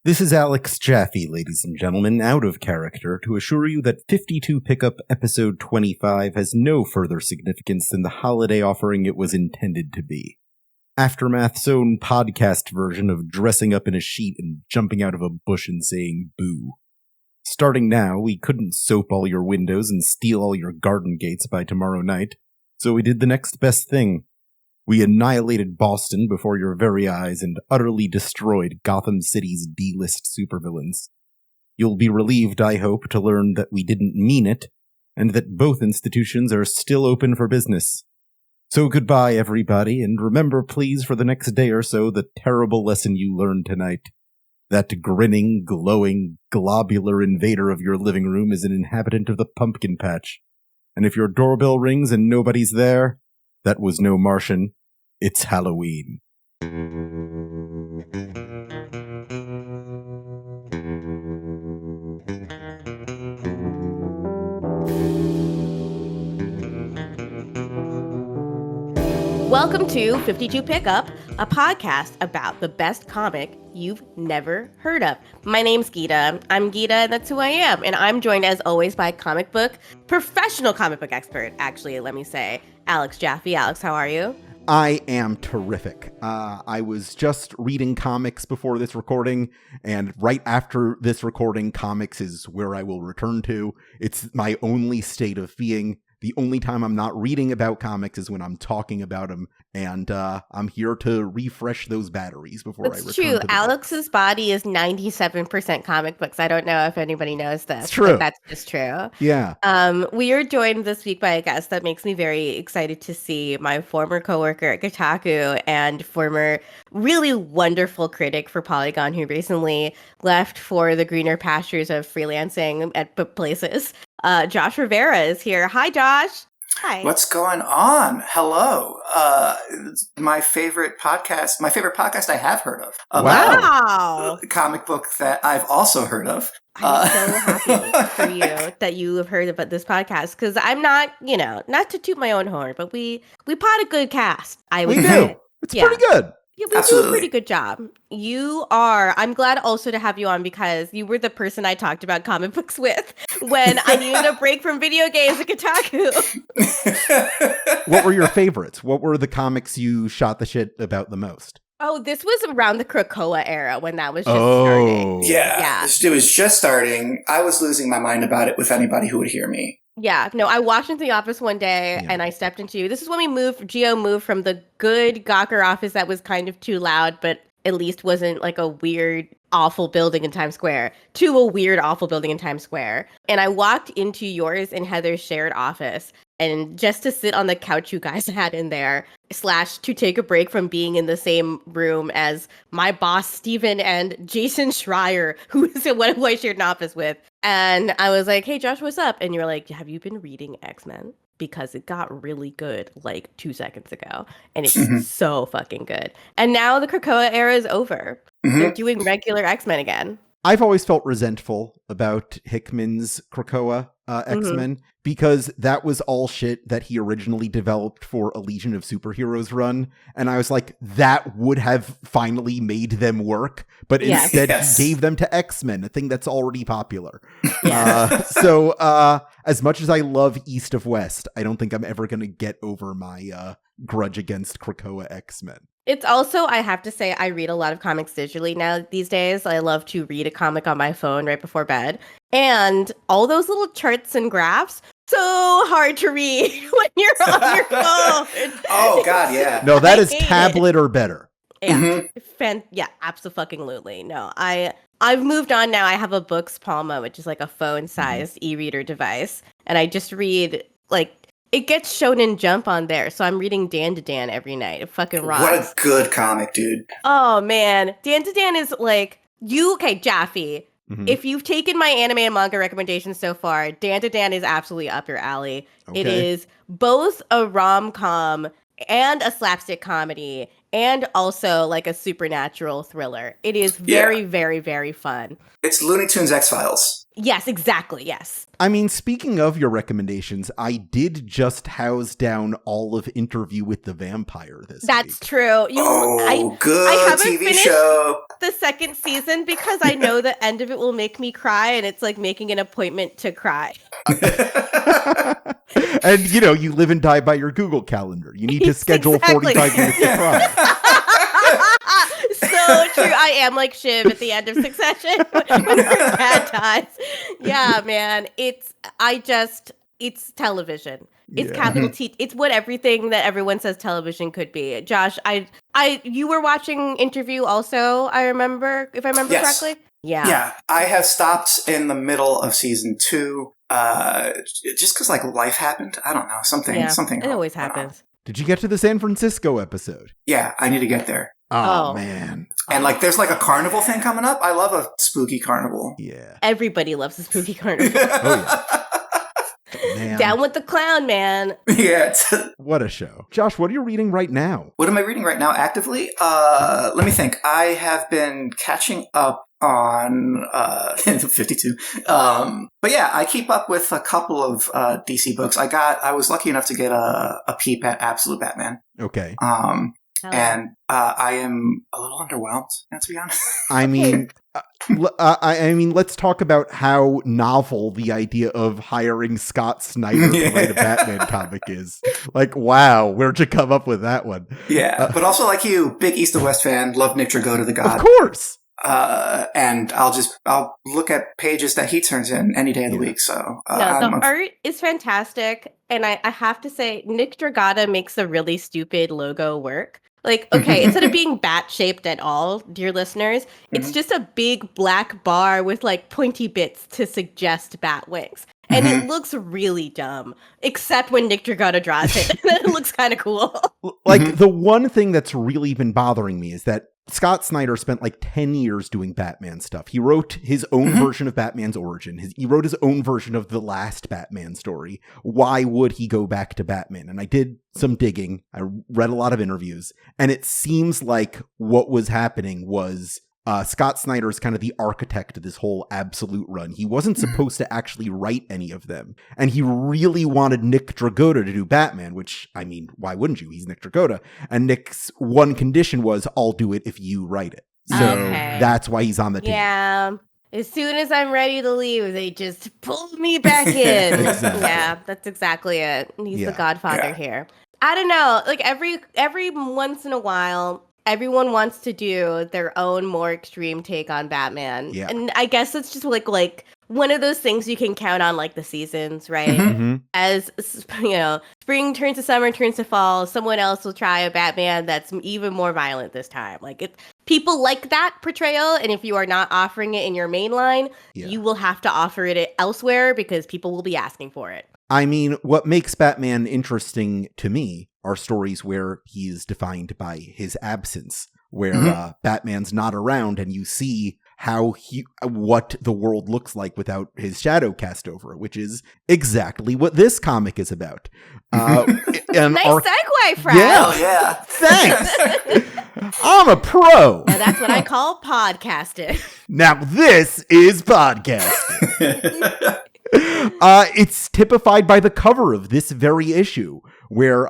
This is Alex Jaffe, ladies and gentlemen, out of character, to assure you that 52 Pickup Episode 25 has no further significance than the holiday offering it was intended to be. Aftermath's own podcast version of dressing up in a sheet and jumping out of a bush and saying boo. Starting now, we couldn't soap all your windows and steal all your garden gates by tomorrow night, so we did the next best thing. We annihilated Boston before your very eyes and utterly destroyed Gotham City's D-list supervillains. You'll be relieved, I hope, to learn that we didn't mean it, and that both institutions are still open for business. So goodbye, everybody, and remember, please, for the next day or so, the terrible lesson you learned tonight. That grinning, glowing, globular invader of your living room is an inhabitant of the pumpkin patch. And if your doorbell rings and nobody's there, that was no Martian. It's Halloween. Welcome to 52 Pickup, a podcast about the best comic you've never heard of. My name's Gita. I'm Gita, and that's who I am. And I'm joined, as always, by professional comic book expert, actually, let me say, Alex Jaffe. Alex, how are you? I am terrific. I was just reading comics before this recording, and right after this recording, comics is where I will return to. It's my only state of being. The only time I'm not reading about comics is when I'm talking about them, and I'm here to refresh those batteries before I return to It's true. Alex's body is 97% comic books. I don't know if anybody knows this. It's true. But that's just true. Yeah. We are joined this week by a guest that makes me very excited to see, my former coworker at Kotaku and former really wonderful critic for Polygon, who recently left for the greener pastures of freelancing at book places. Josh Rivera is here. Hi, Josh. Hi. What's going on? Hello. My favorite podcast I have heard of. Wow. A comic book that I've also heard of. I'm so happy for you that you have heard about this podcast, because I'm not, not to toot my own horn, but we pod a good cast. We do. It's pretty good. Yeah, we do a pretty good job. I'm glad also to have you on, because you were the person I talked about comic books with when I needed a break from video games at Kotaku. What were your favorites? What were the comics you shot the shit about the most? Oh, this was around the Krakoa era, when that was just starting. Yeah. It was just starting. I was losing my mind about it with anybody who would hear me. Yeah, no, I walked into the office one day and I stepped into, this is when Gio moved from the good Gawker office that was kind of too loud, but at least wasn't like a weird, awful building in Times Square, to a weird, awful building in Times Square. And I walked into yours and Heather's shared office, and just to sit on the couch you guys had in there, / to take a break from being in the same room as my boss, Steven, and Jason Schreier, who I shared an office with. And I was like, hey, Josh, what's up? And you're like, have you been reading X-Men? Because it got really good like 2 seconds ago. And it's so fucking good. And now the Krakoa era is over. Mm-hmm. They're doing regular X-Men again. I've always felt resentful about Hickman's Krakoa X-Men, because that was all shit that he originally developed for a Legion of Superheroes run. And I was like, that would have finally made them work. But instead, he gave them to X-Men, a thing that's already popular. So as much as I love East of West, I don't think I'm ever going to get over my grudge against Krakoa X-Men. It's also, I have to say, I read a lot of comics digitally now these days. I love to read a comic on my phone right before bed. And all those little charts and graphs, so hard to read when you're on your phone. Oh, God, yeah. No, that is tablet or better. Yeah, yeah, absolutely. No, I've moved on now. I have a Books Palma, which is like a phone-sized e-reader device. And I just read, it gets Shonen Jump on there, so I'm reading Dan to Dan every night. It fucking rocks. What a good comic, dude. Oh, man. Dan to Dan is Jaffe. Mm-hmm. If you've taken my anime and manga recommendations so far, Dan to Dan is absolutely up your alley. Okay. It is both a rom-com and a slapstick comedy, and also like a supernatural thriller. It is very, very, very fun. It's Looney Tunes X-Files. Yes, exactly. Yes. I mean, speaking of your recommendations, I did just house down all of Interview with the Vampire this That's week. true. Good I haven't TV finished show. the second season because I know the end of it will make me cry, and it's like making an appointment to cry. And, you live and die by your Google Calendar. You need to schedule 45 minutes to cry. So true. I am like Shiv at the end of Succession when we're bad times. Yeah, man. It's television. It's capital T. It's what everything that everyone says television could be. Josh, you were watching Interview also, I remember, if I remember correctly. Yeah. Yeah. I have stopped in the middle of season 2, just because life happened. I don't know. Something. It always happens. Did you get to the San Francisco episode? Yeah, I need to get there. Oh, man. And there's a carnival thing coming up. I love a spooky carnival. Yeah. Everybody loves a spooky carnival. Oh, yeah. Man. Down with the clown, man. Yeah. What a show. Josh, what are you reading right now? What am I reading right now actively? Let me think. I have been catching up on 52. But yeah, I keep up with a couple of DC books. I was lucky enough to get a peep at Absolute Batman. Okay. And I am a little underwhelmed, to be honest. I mean, let's talk about how novel the idea of hiring Scott Snyder to write a Batman comic is. Wow, where'd you come up with that one? Yeah, but also like you, big East to West fan, love Nick Dragotta the God. Of course. And I'll look at pages that he turns in any day of the week. So the art is fantastic, and I have to say, Nick Dragotta makes a really stupid logo work. Instead of being bat-shaped at all, dear listeners, it's just a big black bar with pointy bits to suggest bat wings. And it looks really dumb, except when Nick Dragotta draws it. It looks kind of cool. The one thing that's really been bothering me is that Scott Snyder spent 10 years doing Batman stuff. He wrote his own version of Batman's origin. He wrote his own version of the last Batman story. Why would he go back to Batman? And I did some digging. I read a lot of interviews. And it seems like what was happening was Scott Snyder is kind of the architect of this whole Absolute run. He wasn't supposed to actually write any of them. And he really wanted Nick Dragotta to do Batman, which, I mean, why wouldn't you? He's Nick Dragotta. And Nick's one condition was, I'll do it if you write it. So that's why he's on the team. Yeah. As soon as I'm ready to leave, they just pull me back in. Exactly. Yeah, that's exactly it. He's the godfather here. I don't know. Every once in a while, everyone wants to do their own more extreme take on Batman. Yeah. And I guess it's just like one of those things you can count on the seasons, right? As, spring turns to summer, turns to fall, someone else will try a Batman that's even more violent this time. People like that portrayal, and if you are not offering it in your main line, you will have to offer it elsewhere because people will be asking for it. I mean, what makes Batman interesting to me are stories where he is defined by his absence, where Batman's not around and you see what the world looks like without his shadow cast over it, which is exactly what this comic is about. Nice segue, Fred. Yeah. Thanks. I'm a pro. Now that's what I call podcasting. Now this is podcasting. It's typified by the cover of this very issue, where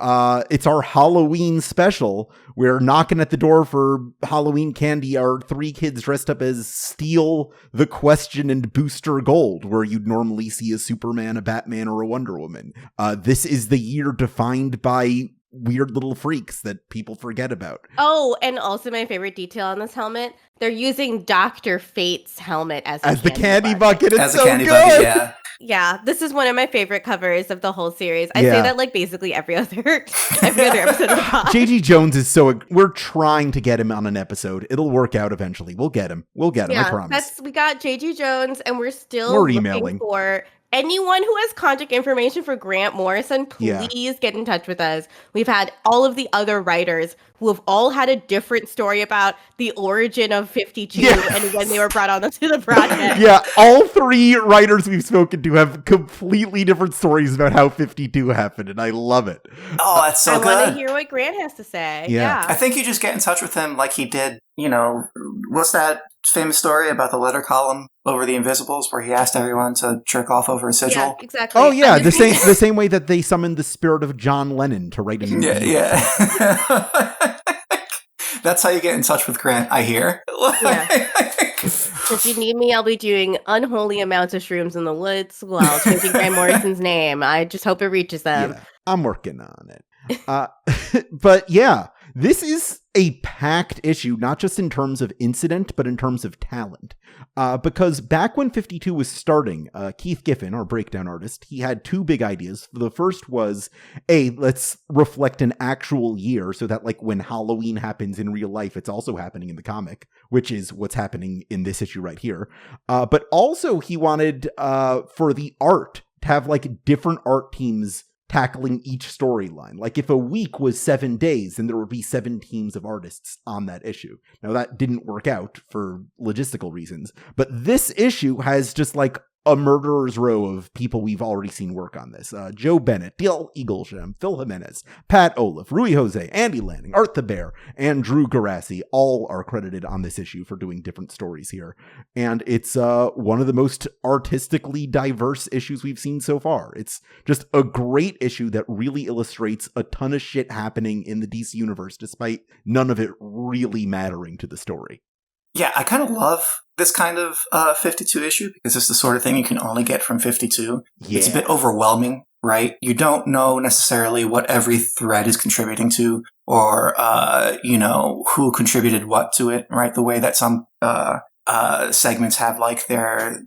it's our Halloween special. We're knocking at the door for Halloween candy. Our 3 kids dressed up as Steel, the Question, and Booster Gold, where you'd normally see a Superman, a Batman, or a Wonder Woman. This is the year defined by weird little freaks that people forget about. Oh, and also my favorite detail on this helmet, they're using Dr. Fate's helmet as the candy bucket. It's so good. Bucket, yeah. Yeah, this is one of my favorite covers of the whole series. I say that basically every other episode of Pod. J.G. Jones is we're trying to get him on an episode. It'll work out eventually. We'll get him. I promise. We got J.G. Jones, and we're emailing for anyone who has contact information for Grant Morrison. Please get in touch with us. We've had all of the other writers who have all had a different story about the origin of 52 and when they were brought on to the project. Yeah, all 3 writers we've spoken to have completely different stories about how 52 happened, and I love it. Oh, that's so good. I want to hear what Grant has to say. Yeah. I think you just get in touch with him like he did what's that famous story about the letter column over the Invisibles where he asked everyone to jerk off over a sigil? Yeah, exactly. Oh yeah, the same way that they summoned the spirit of John Lennon to write a new deal. Yeah. That's how you get in touch with Grant, I hear. Yeah. If you need me, I'll be doing unholy amounts of shrooms in the woods while changing Grant Morrison's name. I just hope it reaches them. Yeah, I'm working on it. But yeah, this is a packed issue, not just in terms of incident, but in terms of talent. Because back when 52 was starting, Keith Giffen, our breakdown artist, he had two big ideas. The first was, let's reflect an actual year so that like when Halloween happens in real life, it's also happening in the comic, which is what's happening in this issue right here. But also he wanted for the art to have like different art teams tackling each storyline. Like if a week was 7 days, then there would be 7 teams of artists on that issue. Now that didn't work out for logistical reasons, but this issue has just like a murderer's row of people we've already seen work on this. Joe Bennett, Dale Eaglesham, Phil Jimenez, Pat Olaf, Rui Jose, Andy Lanning, Art the Bear, and Drew Garassi all are credited on this issue for doing different stories here. And it's one of the most artistically diverse issues we've seen so far. It's just a great issue that really illustrates a ton of shit happening in the DC universe, despite none of it really mattering to the story. Yeah, I kind of love this kind of 52 issue because it's the sort of thing you can only get from 52. Yeah. It's a bit overwhelming, right? You don't know necessarily what every thread is contributing to or, who contributed what to it, right? The way that some segments have like their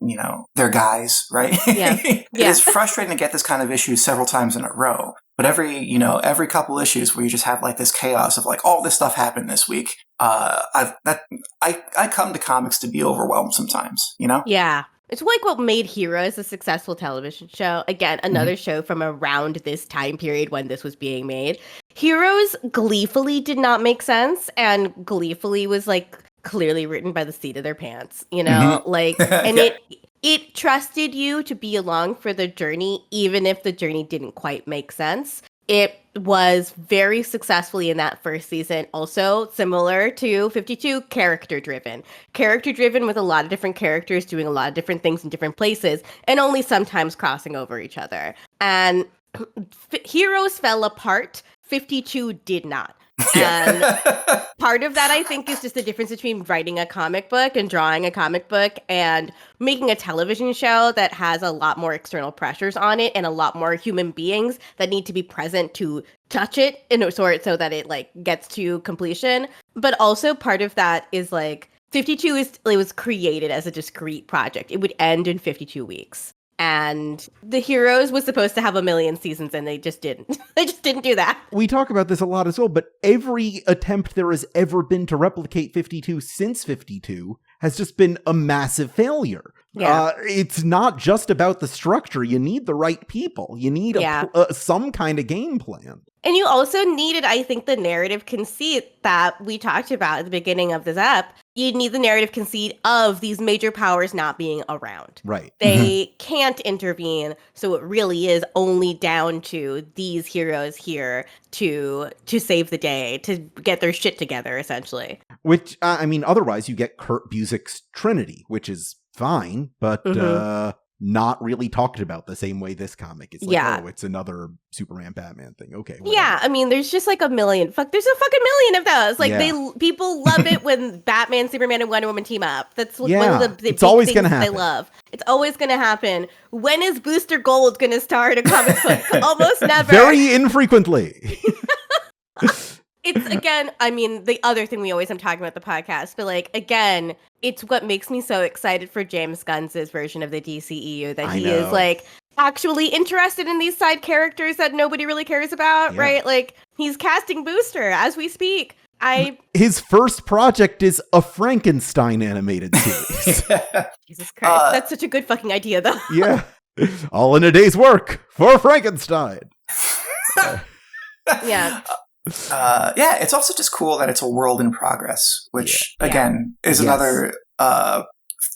guys, right? Yeah. It is frustrating to get this kind of issue several times in a row. But every couple issues where you just have like this chaos of like all this stuff happened this week, I come to comics to be overwhelmed sometimes, Yeah. It's like what made Heroes a successful television show. Again, another show from around this time period when this was being made. Heroes gleefully did not make sense and gleefully was like clearly written by the seat of their pants, like, and it trusted you to be along for the journey, even if the journey didn't quite make sense. It was very successfully in that first season. Also, similar to 52, character-driven. Character-driven with a lot of different characters doing a lot of different things in different places, and only sometimes crossing over each other. And Heroes fell apart. 52 did not. And part of that, I think, is just the difference between writing a comic book and drawing a comic book and making a television show that has a lot more external pressures on it and a lot more human beings that need to be present to touch it in a sort so that it like gets to completion. But also part of that is like 52 it was created as a discrete project. It would end in 52 weeks. And the Heroes was supposed to have 1 million seasons, and they just didn't. They just didn't do that. We talk about this a lot as well, but every attempt there has ever been to replicate 52 since 52 has just been a massive failure. Yeah. It's not just about the structure. You need the right people. You need some kind of game plan. And you also needed, I think, the narrative conceit that we talked about at the beginning of this app. You need the narrative conceit of these major powers not being around. Right. They can't intervene, so it really is only down to these heroes here to save the day, to get their shit together, essentially. Which, otherwise you get Kurt Busiek's Trinity, which is fine, but not really talked about the same way this comic is. Like, it's another Superman Batman thing. Okay. Whatever. Yeah, there's just like 1 million. There's a fucking million of those. Like people love it when Batman, Superman, and Wonder Woman team up. That's one of the it's always things gonna happen. They love. It's always going to happen. When is Booster Gold going to star in a comic book? Almost never. Very infrequently. It's, again, the other thing we always am talking about the podcast, but, like, again, it's what makes me so excited for James Gunn's version of the DCEU, that he is, like, actually interested in these side characters that nobody really cares about, right? Like, he's casting Booster as we speak. His first project is a Frankenstein animated series. Jesus Christ, that's such a good fucking idea, though. Yeah. All in a day's work for Frankenstein. Yeah. It's also just cool that it's a world in progress, which again is another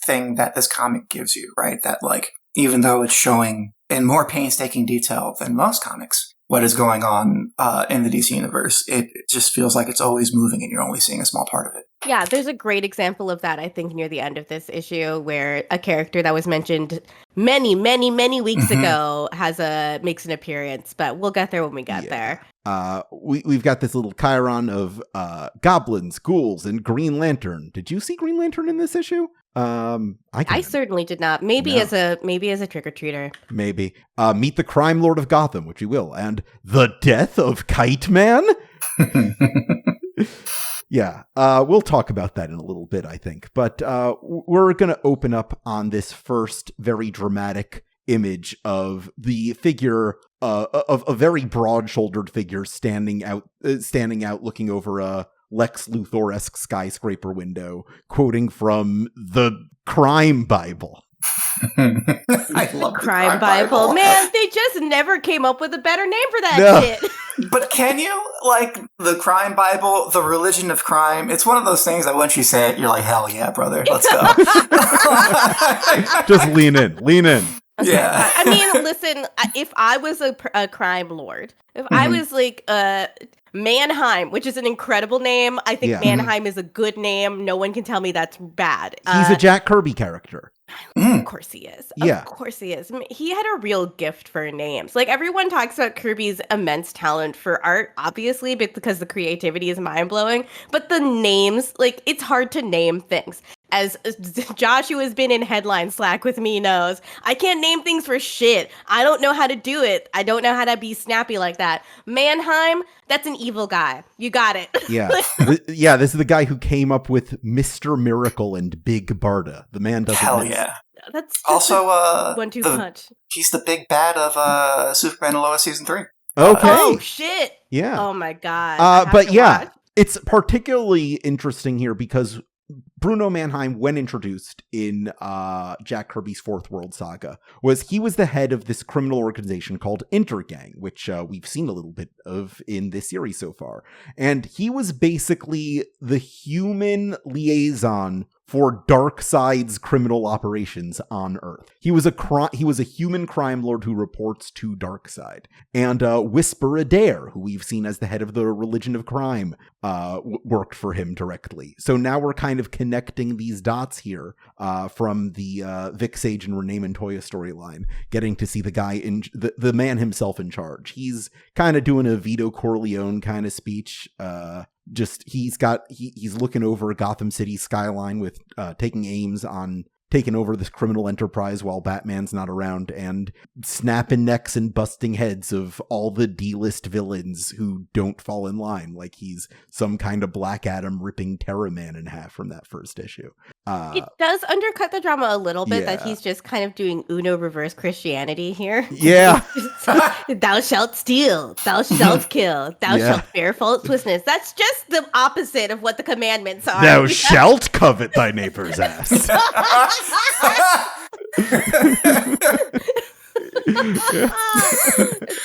thing that this comic gives you, right? That like, even though it's showing in more painstaking detail than most comics, what is going on in the DC universe. It just feels like it's always moving and you're only seeing a small part of it. Yeah, there's a great example of that, I think, near the end of this issue, where a character that was mentioned many, many, many weeks ago makes an appearance, but we'll get there when we get there. We've got this little chyron of goblins, ghouls, and Green Lantern. Did you see Green Lantern in this issue? I certainly did not. Maybe as a trick-or-treater. Maybe. Meet the crime lord of Gotham, which we will, and the death of Kite Man? Yeah, we'll talk about that in a little bit, I think. But we're going to open up on this first very dramatic image of the figure, of a very broad-shouldered figure standing out, looking over a Lex Luthor-esque skyscraper window, quoting from the Crime Bible. I love the Crime Bible. Man, they just never came up with a better name for that shit. But can you, like, the Crime Bible, the religion of crime? It's one of those things that once you say it, you're like, hell yeah, brother, let's go. Just lean in. Yeah. I mean, listen, if I was a crime lord, if I was like Mannheim, which is an incredible name, I think Mannheim is a good name. No one can tell me that's bad. He's a Jack Kirby character. Of course he is. Yeah. Of course he is. I mean, he had a real gift for names. Like, everyone talks about Kirby's immense talent for art, obviously, because the creativity is mind-blowing. But the names, like, it's hard to name things. As Josh, who has been in headline Slack with me, knows, I can't name things for shit. I don't know how to do it. I don't know how to be snappy like that. Mannheim, that's an evil guy. You got it. Yeah. This is the guy who came up with Mr. Miracle and Big Barda. The man doesn't Hell miss. Yeah. That's also a 1-2 punch. He's the big bad of Superman and Lois season 3. Okay. Oh shit. Yeah. Oh my god. But yeah, it's particularly interesting here because Bruno Mannheim, when introduced in Jack Kirby's Fourth World Saga, he was the head of this criminal organization called Intergang, which we've seen a little bit of in this series so far. And he was basically the human liaison for Darkseid's criminal operations on Earth. He was a human crime lord who reports to Darkseid. And Whisper Adair, who we've seen as the head of the Religion of Crime, worked for him directly. So now we're kind of connecting these dots here from the Vic Sage and Renee Montoya storyline, getting to see the guy the man himself in charge. He's kind of doing a Vito Corleone kind of speech. He's looking over Gotham City skyline with taking aims on taking over this criminal enterprise while Batman's not around, and snapping necks and busting heads of all the D-list villains who don't fall in line, like he's some kind of Black Adam ripping Terra Man in half from that first issue. It does undercut the drama a little bit that he's just kind of doing Uno reverse Christianity here. Yeah. Thou shalt steal, thou shalt kill, thou shalt bear false witness. That's just the opposite of what the commandments are. Thou shalt covet thy neighbor's ass.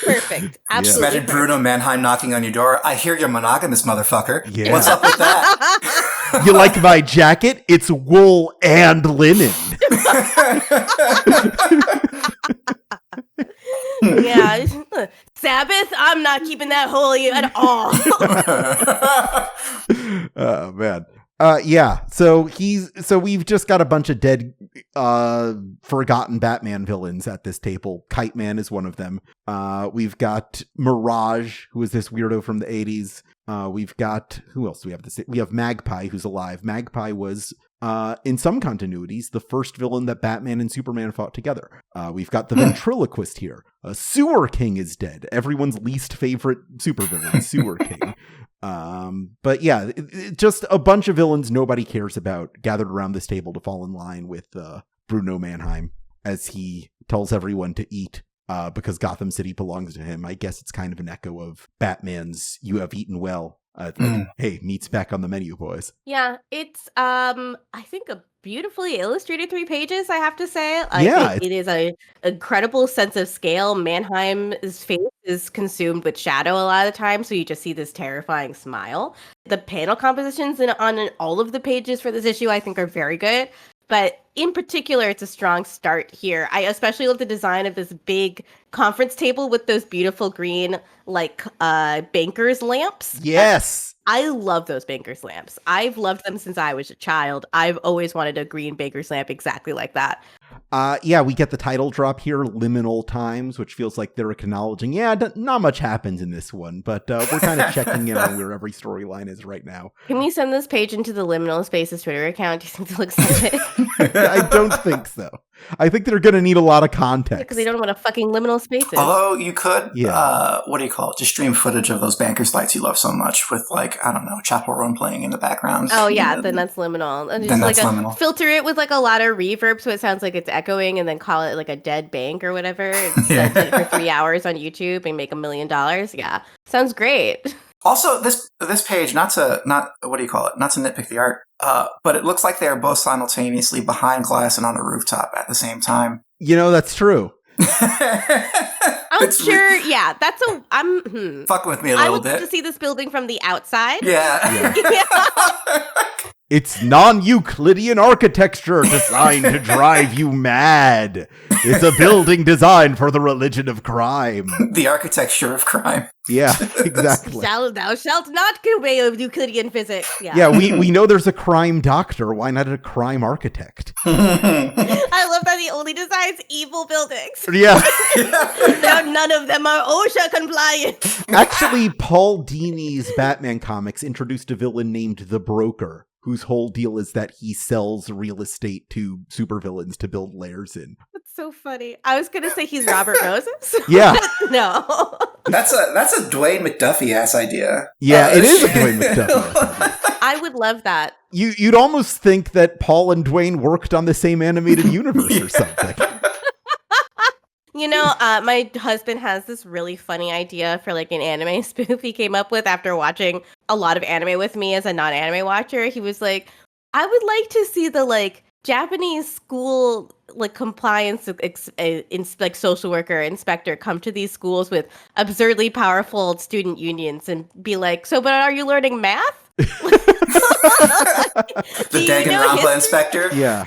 Perfect. Absolutely. Imagine Bruno Mannheim knocking on your door. I hear you're monogamous, motherfucker. Yeah. What's up with that? You like my jacket? It's wool and linen. Yeah. Sabbath? I'm not keeping that holy at all. Oh, man. So we've just got a bunch of dead, forgotten Batman villains at this table. Kite Man is one of them. We've got Mirage, who is this weirdo from the 80s. We've got, who else do we have to say? We have Magpie, who's alive. Magpie was, in some continuities, the first villain that Batman and Superman fought together. We've got the ventriloquist here. Sewer King is dead. Everyone's least favorite supervillain, Sewer King. But yeah, just a bunch of villains nobody cares about gathered around this table to fall in line with Bruno Mannheim as he tells everyone to eat because Gotham City belongs to him. I guess it's kind of an echo of Batman's "You have eaten well." Hey, meat's back on the menu, boys. Yeah, it's I think a beautifully illustrated 3 pages, I have to say. It is an incredible sense of scale. Mannheim's face is consumed with shadow a lot of the time, so you just see this terrifying smile. The panel compositions on all of the pages for this issue, I think, are very good. But in particular, it's a strong start here. I especially love the design of this big conference table with those beautiful green, like, banker's lamps. Yes. I love those banker's lamps. I've loved them since I was a child. I've always wanted a green banker's lamp exactly like that. Yeah, we get the title drop here, Liminal Times, which feels like they're acknowledging, not much happens in this one, but we're kind of checking in on where every storyline is right now. Can we send this page into the Liminal Spaces Twitter account? Do you think they'll accept it? I don't think so. I think they're going to need a lot of context. Because they don't know what a fucking liminal space is. Although you could, what do you call it? Just stream footage of those bankers' lights you love so much with, like, I don't know, Chapel Run playing in the background. Oh, yeah, then that's liminal. And just liminal. Filter it with, like, a lot of reverb so it sounds like it's echoing, and then call it, like, a dead bank or whatever. And send it for 3 hours on YouTube and make $1 million. Yeah, sounds great. Also, this page, not to nitpick the art, but it looks like they are both simultaneously behind glass and on a rooftop at the same time. That's true. I'm sure, yeah, that's fucking with me a little bit. I would like to see this building from the outside. Yeah. It's non-Euclidean architecture designed to drive you mad. It's a building designed for the religion of crime. The architecture of crime. Yeah, exactly. Thou shalt not obey Euclidean physics. Yeah, we know there's a crime doctor. Why not a crime architect? I love that he only designs evil buildings. Yeah. None of them are OSHA compliant. Actually, Paul Dini's Batman comics introduced a villain named the Broker, whose whole deal is that he sells real estate to supervillains to build lairs in. That's so funny. I was gonna say he's Robert Moses. Yeah. No. That's a Dwayne McDuffie ass idea. Yeah, it is a Dwayne McDuffie. I would love that. You'd almost think that Paul and Dwayne worked on the same animated universe or something. My husband has this really funny idea for, like, an anime spoof he came up with after watching a lot of anime with me as a non-anime watcher. He was like, I would like to see the, like, Japanese school, like, compliance, like, social worker inspector come to these schools with absurdly powerful student unions and be like, so, but are you learning math? The Danganronpa inspector? Yeah.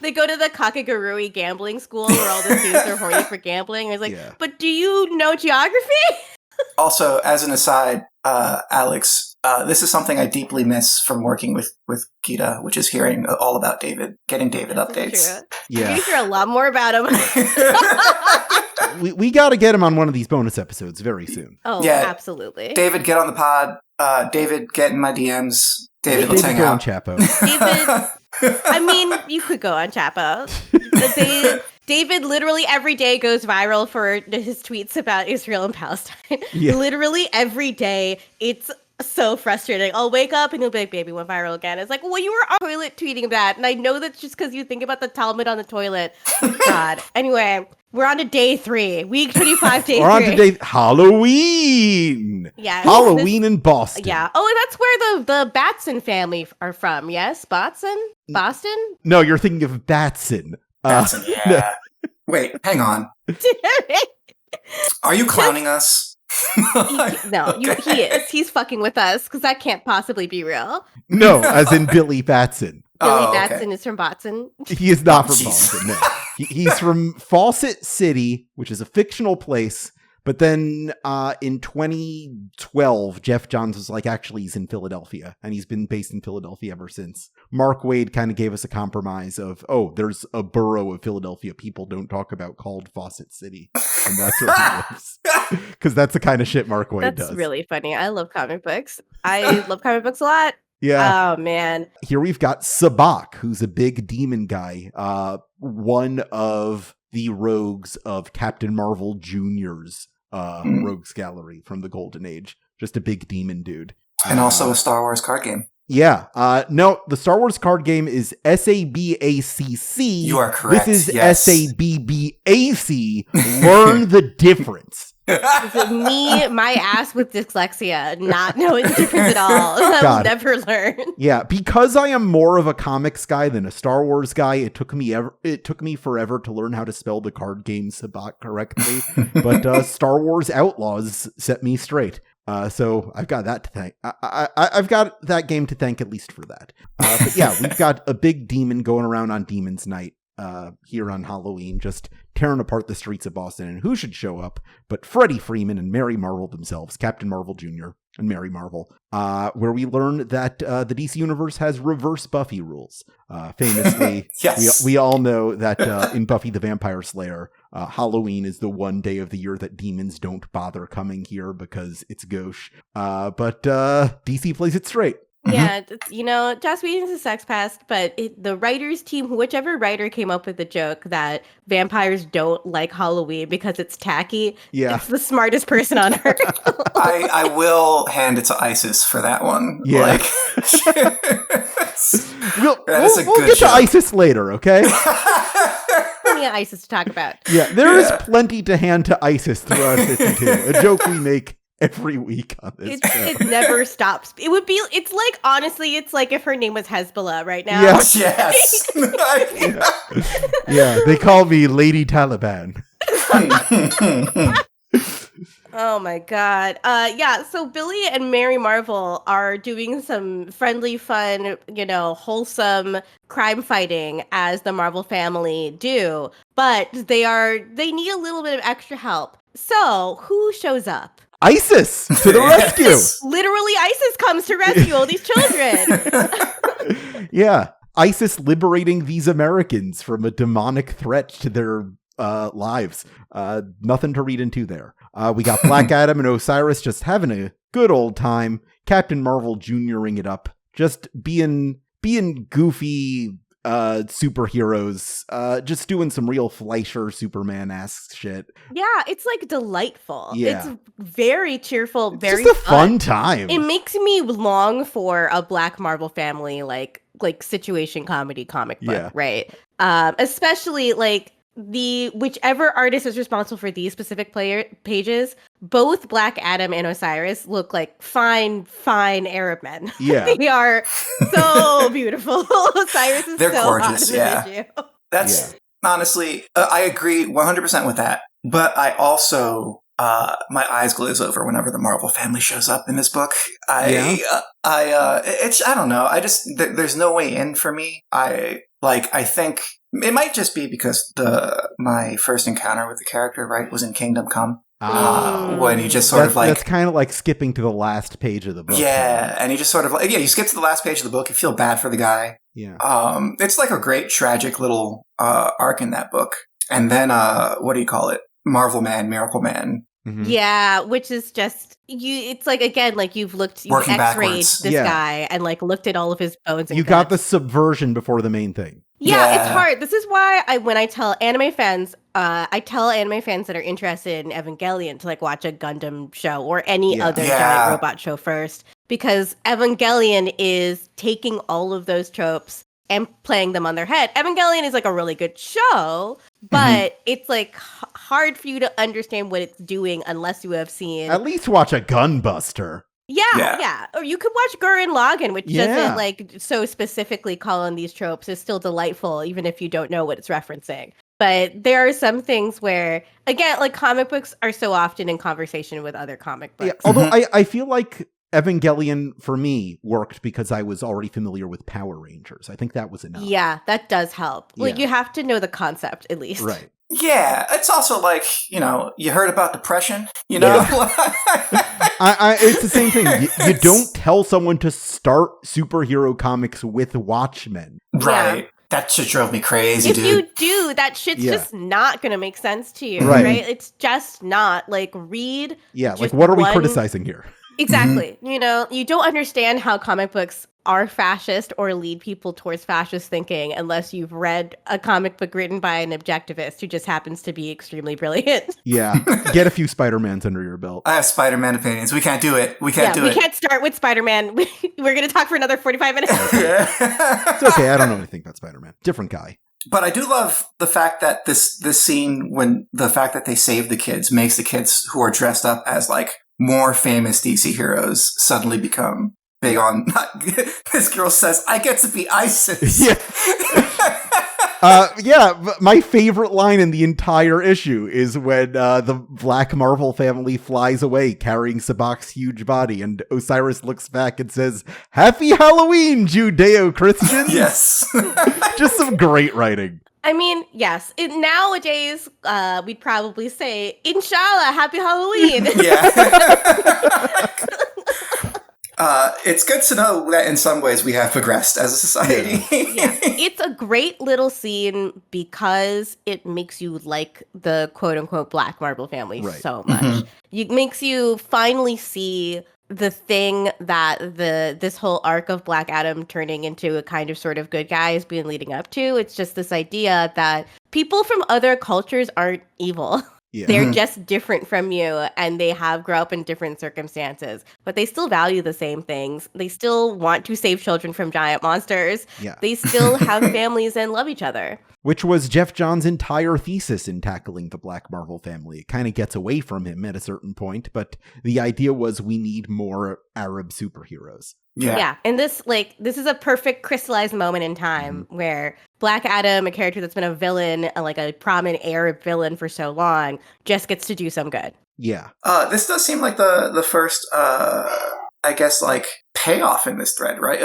They go to the Kakegurui gambling school where all the students are horny for gambling. It's like, but do you know geography? Also, as an aside, Alex, this is something I deeply miss from working with Gita, which is hearing all about David, getting David updates. Yeah. You hear a lot more about him. we got to get him on one of these bonus episodes very soon. Oh, yeah, absolutely. David, get on the pod. David, get in my DMs. David, let's hang out. On Chapo. David, I mean, you could go on Chapo. David literally every day goes viral for his tweets about Israel and Palestine. Yeah. Literally every day. It's so frustrating. I'll wake up and he'll be like, baby, went viral again. It's like, well, you were on the toilet tweeting that. And I know that's just because you think about the Talmud on the toilet. God. Anyway, we're on to day 3. Week 25, day 3. We're on to day Halloween. Yeah. Halloween in Boston. Yeah. Oh, and that's where the Batson family are from. Yes? Boston? No, you're thinking of Batson. Batson, yeah. Wait, hang on. Are you clowning us? He is. He's fucking with us because that can't possibly be real. No, as in Billy Batson. Billy Batson is from Boston. He is not from Boston, no. He's from Fawcett City, which is a fictional place. But then in 2012, Jeff Johns was like, actually, he's in Philadelphia. And he's been based in Philadelphia ever since. Mark Waid kind of gave us a compromise of, there's a borough of Philadelphia people don't talk about called Fawcett City. And that's where he lives. Because that's the kind of shit Mark Waid does. That's really funny. I love comic books. I love comic books a lot. Yeah. Oh, man. Here we've got Sabak, who's a big demon guy. One of the rogues of Captain Marvel Jr.'s rogues gallery from the Golden Age. Just a big demon dude. And also a Star Wars card game. Yeah. No, the Star Wars card game is SABACC. You are correct. This is SABBAC. Learn the difference. Me, my ass with dyslexia, not knowing the difference at all. I will never learn. Yeah, because I am more of a comics guy than a Star Wars guy, it took me forever to learn how to spell the card game Sabak correctly. But Star Wars Outlaws set me straight. So I've got that to thank. I've got that game to thank at least for that. But yeah, we've got a big demon going around on Demon's Night here on Halloween, just tearing apart the streets of Boston. And who should show up but Freddie Freeman and Mary Marvel themselves, Captain Marvel Jr. and Mary Marvel, where we learn that the DC Universe has reverse Buffy rules. Famously, yes. we all know that in Buffy the Vampire Slayer, Halloween is the one day of the year that demons don't bother coming here because it's gauche. But DC plays it straight. Yeah, Joss Whedon's a sex pest, but the writers team, whichever writer came up with the joke that vampires don't like Halloween because it's tacky, it's the smartest person on earth. I will hand it to ISIS for that one. Yeah. We'll get to ISIS later, okay? Plenty of ISIS to talk about. Yeah, there is plenty to hand to ISIS throughout 52. A joke we make every week on this show. It never stops. It's like if her name was Hezbollah right now. Yes. Yeah, they call me Lady Taliban. Oh my god. So Billy and Mary Marvel are doing some friendly, fun, wholesome crime fighting as the Marvel family do, but they need a little bit of extra help. So, who shows up? ISIS to the rescue. Literally, ISIS comes to rescue all these children. Yeah, ISIS liberating these Americans from a demonic threat to their lives. Nothing to read into there. We got Black Adam and Osiris just having a good old time. Captain Marvel Jr.ing it up, just being goofy superheroes, just doing some real Fleischer Superman-esque shit. Yeah, it's like delightful. Yeah. It's very cheerful, very just a fun time. It makes me long for a Black Marvel family like situation comedy comic book, right? Especially like whichever artist is responsible for these specific pages, both Black Adam and Osiris look like fine Arab men. Yeah. They are so beautiful. Osiris is They're so gorgeous, hot. That's honestly, I agree 100% with that. But I also, my eyes glaze over whenever the Marvel family shows up in this book. I don't know. There's no way in for me. I think it might just be because my first encounter with the character, right, was in Kingdom Come. When you just that's kind of like skipping to the last page of the book. Yeah, and you just sort of you skip to the last page of the book, you feel bad for the guy. Yeah. It's like a great tragic little arc in that book. And then what do you call it? Marvel Man, Miracle Man. Mm-hmm. Yeah, which is just it's like, again, like you've x-rayed this guy and like looked at all of his bones and you got the subversion before the main thing. Yeah, it's hard. This is why when I tell anime fans that are interested in Evangelion to like watch a Gundam show or any other giant robot show first, because Evangelion is taking all of those tropes and playing them on their head. Evangelion is like a really good show, but it's like hard for you to understand what it's doing unless you have seen. At least watch a Gunbuster. Yeah. Or you could watch Gurren Lagann, which doesn't like so specifically call on these tropes. It's still delightful, even if you don't know what it's referencing. But there are some things where, again, like comic books are so often in conversation with other comic books. Yeah, although I feel like Evangelion, for me, worked because I was already familiar with Power Rangers. I think that was enough. Yeah, that does help. Well, you have to know the concept, at least. Right. Yeah, it's also like, you heard about depression, Yeah. It's the same thing. You don't tell someone to start superhero comics with Watchmen. Right. Yeah. That shit drove me crazy, dude. If you do, that shit's just not going to make sense to you, right? It's just not. Like, read. Yeah, like, what are we criticizing here? Exactly. Mm-hmm. You don't understand how comic books are fascist or lead people towards fascist thinking unless you've read a comic book written by an objectivist who just happens to be extremely brilliant. Yeah. Get a few Spider-Mans under your belt. I have Spider-Man opinions. We can't do it. We can't start with Spider-Man. We're going to talk for another 45 minutes. It's okay. I don't know anything about Spider-Man. Different guy. But I do love the fact that this scene, when the fact that they save the kids makes the kids who are dressed up as like more famous DC heroes suddenly become big on. This girl says, "I get to be ISIS." Yeah. My favorite line in the entire issue is when the Black Marvel family flies away carrying Sabac's huge body, and Osiris looks back and says, "Happy Halloween, Judeo-Christians!" Yes. Just some great writing. I mean, yes. Nowadays, we'd probably say, Inshallah, happy Halloween. Yeah. It's good to know that in some ways we have progressed as a society. Yeah. It's a great little scene because it makes you like the quote-unquote Black Marvel family so much. Mm-hmm. It makes you finally see the thing that this whole arc of Black Adam turning into a kind of sort of good guy has been leading up to. It's just this idea that people from other cultures aren't evil. Yeah. They're just different from you, and they have grown up in different circumstances, but they still value the same things. They still want to save children from giant monsters. Yeah. They still have families and love each other. Which was Jeff Johns' entire thesis in tackling the Black Marvel family. It kind of gets away from him at a certain point, but the idea was we need more Arab superheroes. Yeah. And this is a perfect crystallized moment in time where Black Adam, a character that's been a villain, like a prominent Arab villain for so long, just gets to do some good. Yeah. This does seem like the first, I guess, like, payoff in this thread, right?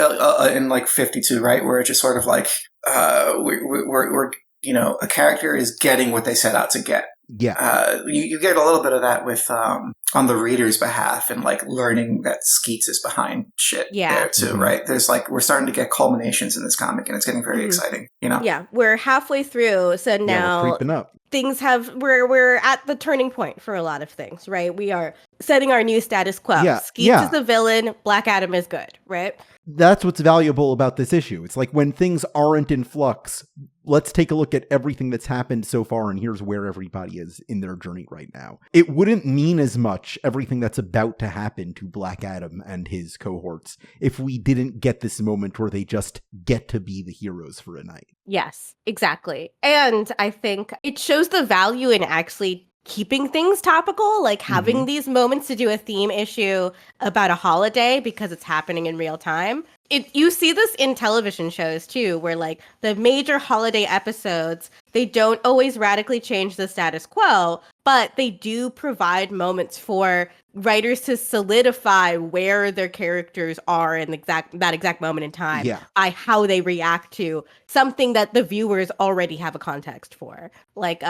In, like, 52, right? Where it's just sort of like, we're you know, a character is getting what they set out to get. Yeah. You get a little bit of that with, on the reader's behalf, and like learning that Skeets is behind shit there too, right? There's like, we're starting to get culminations in this comic, and it's getting very exciting, you know? Yeah, we're halfway through, so now we're creeping up. Things we're at the turning point for a lot of things, right? We are setting our new status quo. Yeah. Skeets is the villain, Black Adam is good, right? That's what's valuable about this issue. It's like when things aren't in flux, let's take a look at everything that's happened so far, and here's where everybody is in their journey right now. It wouldn't mean as much, everything that's about to happen to Black Adam and his cohorts, if we didn't get this moment where they just get to be the heroes for a night. Yes, exactly. And I think it shows the value in actually keeping things topical, like having these moments to do a theme issue about a holiday because it's happening in real time. You see this in television shows too, where like the major holiday episodes, they don't always radically change the status quo, but they do provide moments for writers to solidify where their characters are in that exact moment in time, how they react to something that the viewers already have a context for. Like,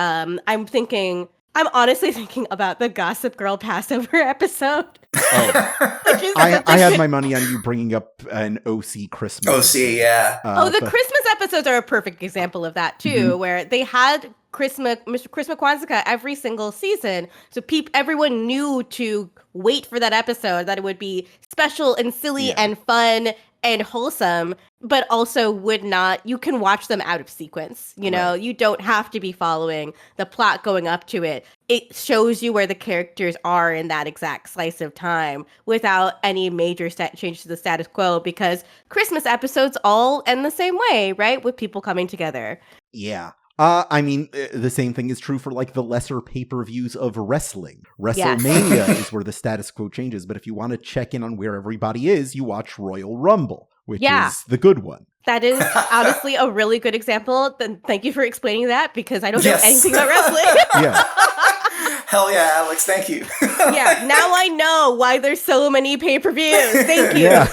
I'm honestly thinking about the Gossip Girl Passover episode. Oh. I had my money on you bringing up an OC Christmas. OC, yeah. The Christmas episodes are a perfect example of that, too, where they had Mr. Christmas Kwanzaa every single season. So everyone knew to wait for that episode, that it would be special and silly and fun and wholesome, but also you can watch them out of sequence. You know, you don't have to be following the plot going up to it. It shows you where the characters are in that exact slice of time without any major change to the status quo, because Christmas episodes all end the same way, right? With people coming together. Yeah. I mean, the same thing is true for like the lesser pay-per-views of wrestling. WrestleMania is where the status quo changes, but if you want to check in on where everybody is, you watch Royal Rumble, which is the good one. That is honestly a really good example. Then thank you for explaining that, because I don't know anything about wrestling. Hell yeah, Alex, thank you. Now I know why there's so many pay-per-views. Thank you. Yeah.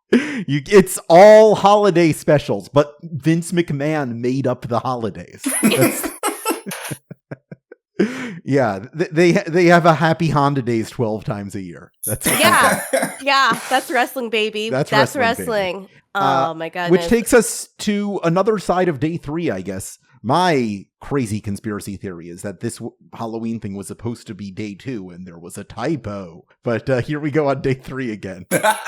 It's all holiday specials, but Vince McMahon made up the holidays. They have a Happy Honda Days 12 times a year. That's that's wrestling, baby. That's wrestling. Baby. Oh my goodness. Which takes us to another side of day 3, I guess. My crazy conspiracy theory is that this Halloween thing was supposed to be day 2 and there was a typo. But here we go on day 3 again. The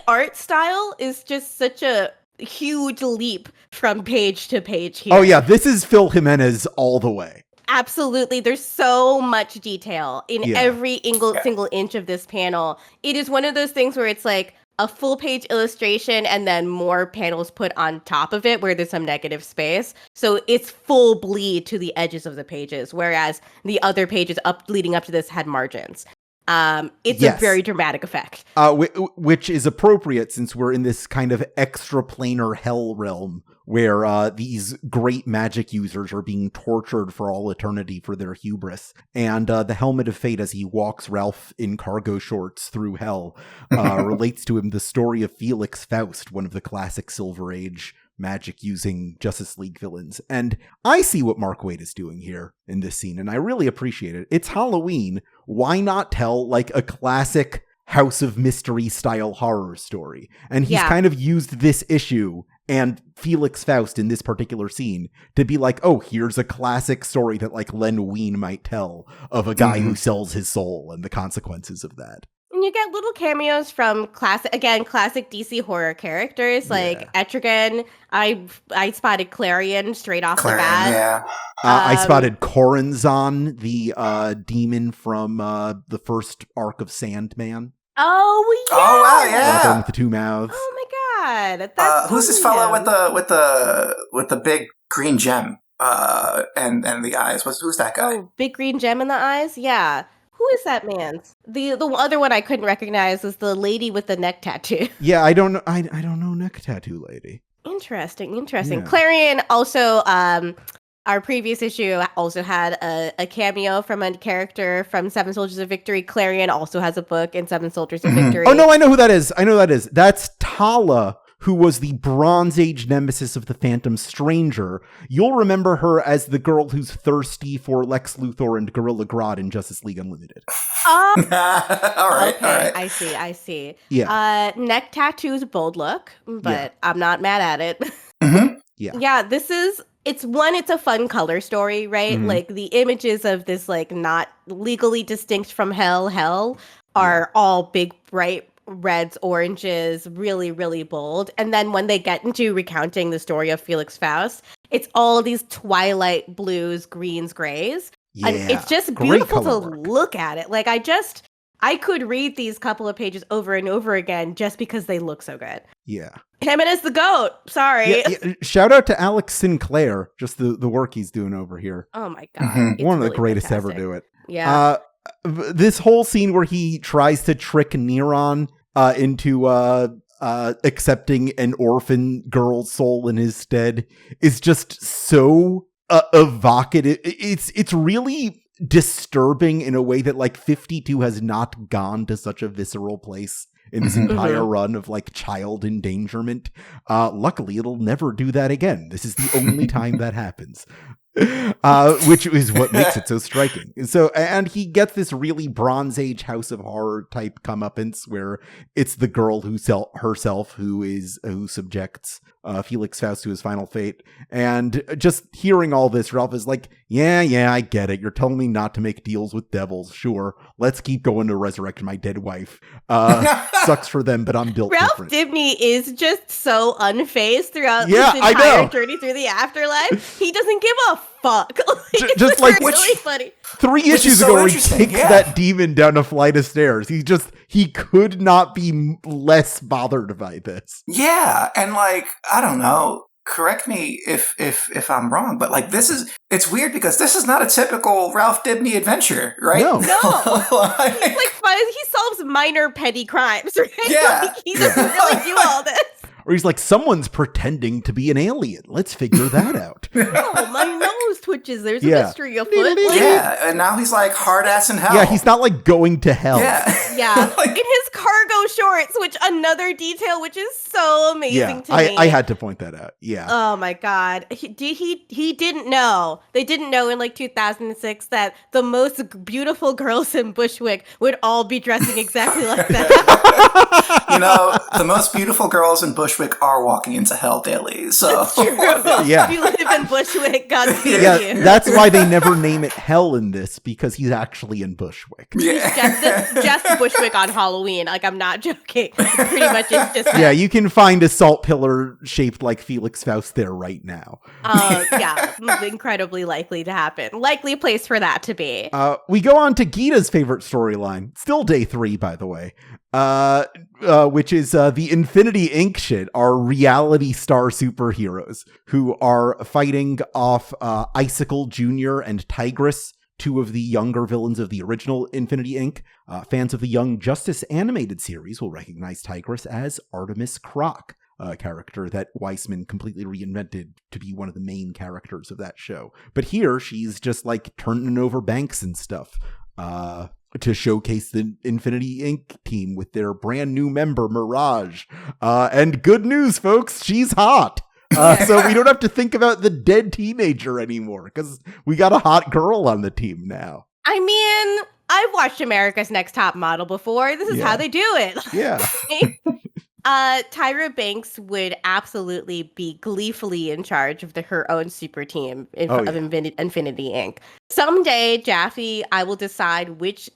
art style is just such a huge leap from page to page here. Oh yeah, this is Phil Jimenez all the way. Absolutely. There's so much detail in every single inch of this panel. It is one of those things where it's like a full page illustration and then more panels put on top of it where there's some negative space. So it's full bleed to the edges of the pages, whereas the other pages leading up to this had margins. It's a very dramatic effect. Which is appropriate since we're in this kind of extra planar hell realm where these great magic users are being tortured for all eternity for their hubris. And the Helmet of Fate, as he walks Ralph in cargo shorts through hell, relates to him the story of Felix Faust, one of the classic Silver Age magic-using Justice League villains. And I see what Mark Waid is doing here in this scene, and I really appreciate it. It's Halloween. Why not tell, like, a classic House of Mystery style horror story? And he's kind of used this issue and Felix Faust in this particular scene to be like, oh, here's a classic story that, like, Len Wein might tell of a guy who sells his soul and the consequences of that. And you get little cameos from classic DC horror characters like Etrigan. I spotted Clarion straight off the bat. Yeah. I spotted Corazon, the demon from the first arc of Sandman. Oh yeah! Oh wow! Yeah. The one with the two mouths. Oh my god! That's who's this fellow with the big green gem and the eyes? Who's that guy? Oh, big green gem in the eyes. Yeah. Who is that man? The other one I couldn't recognize was the lady with the neck tattoo. Yeah, I don't know. I don't know neck tattoo lady. Interesting. Yeah. Clarion also, our previous issue also had a cameo from a character from Seven Soldiers of Victory. Clarion also has a book in Seven Soldiers of Victory. Oh no, I know who that is. That's Tala, who was the Bronze Age nemesis of the Phantom Stranger. You'll remember her as the girl who's thirsty for Lex Luthor and Gorilla Grodd in Justice League Unlimited. All right. I see. Yeah. Neck tattoos, bold look, but I'm not mad at it. Mm-hmm. Yeah, it's a fun color story, right? Mm-hmm. Like the images of this, like, not legally distinct from hell are all big, bright reds, oranges, really, really bold. And then when they get into recounting the story of Felix Faust, it's all these twilight blues, greens, grays. Yeah, and it's just beautiful to look at it. Like, I could read these couple of pages over and over again just because they look so good. Yeah. Hammond is the GOAT. Sorry. Yeah. Shout out to Alex Sinclair, just the work he's doing over here. Oh my God. One of the greatest ever do it. Yeah. This whole scene where he tries to trick Neron into accepting an orphan girl's soul in his stead is just so evocative. It's really disturbing in a way that, like, 52 has not gone to such a visceral place in this entire run of, like, child endangerment. Luckily, it'll never do that again. This is the only time that happens. Which is what makes it so striking. So, and he gets this really Bronze Age House of Horror type comeuppance where it's the girl herself who subjects Felix Faust to his final fate. And just hearing all this, Ralph is like, yeah, I get it. You're telling me not to make deals with devils. Sure. Let's keep going to resurrect my dead wife. Sucks for them, but I'm built Ralph different. Dibny is just so unfazed throughout this I entire know. journey through the afterlife. He doesn't give a fuck. Just like really funny. 3 issues ago where he kicks that demon down a flight of stairs. He could not be less bothered by this. Yeah, and, like, I don't know, correct me if I'm wrong, but, like, it's weird because this is not a typical Ralph Dibny adventure, right? No. He's like fun. He solves minor petty crimes, right? Yeah. Like, he doesn't really do all this. Or he's like, someone's pretending to be an alien. Let's figure that out. Oh, my nose twitches. There's a mystery afoot. Yeah, and now he's like hard ass in hell. Yeah, he's not like going to hell. Yeah. Like, in his cargo shorts, which another detail which is so amazing to me. I had to point that out. Yeah. Oh my God. He didn't know. They didn't know in, like, 2006 that the most beautiful girls in Bushwick would all be dressing exactly like that. You know, the most beautiful girls in Bushwick are walking into hell daily. So That's true. Yeah. If you live in Bushwick, Godspeed you. That's why they never name it hell in this, because he's actually in Bushwick. Yeah. Just Bushwick on Halloween. Like, I'm not joking. Pretty much it's just Yeah, you can find a salt pillar shaped like Felix Faust there right now. Yeah, incredibly likely to happen. Likely place for that to be. We go on to Gita's favorite storyline. Still day 3, by the way. Which is the Infinity Inc. shit, our reality star superheroes who are fighting off Icicle Jr. and Tigress, 2 of the younger villains of the original Infinity Inc. Fans of the Young Justice animated series will recognize Tigress as Artemis Croc. character that Weissman completely reinvented to be one of the main characters of that show. But here, she's just like turning over banks and stuff to showcase the Infinity Inc. team with their brand new member, Mirage. And good news, folks, she's hot. So we don't have to think about the dead teenager anymore because we got a hot girl on the team now. I mean, I've watched America's Next Top Model before. This is how they do it. Yeah. Tyra Banks would absolutely be gleefully in charge of her own super team of Infinity Inc. Someday, Jaffe, I will decide which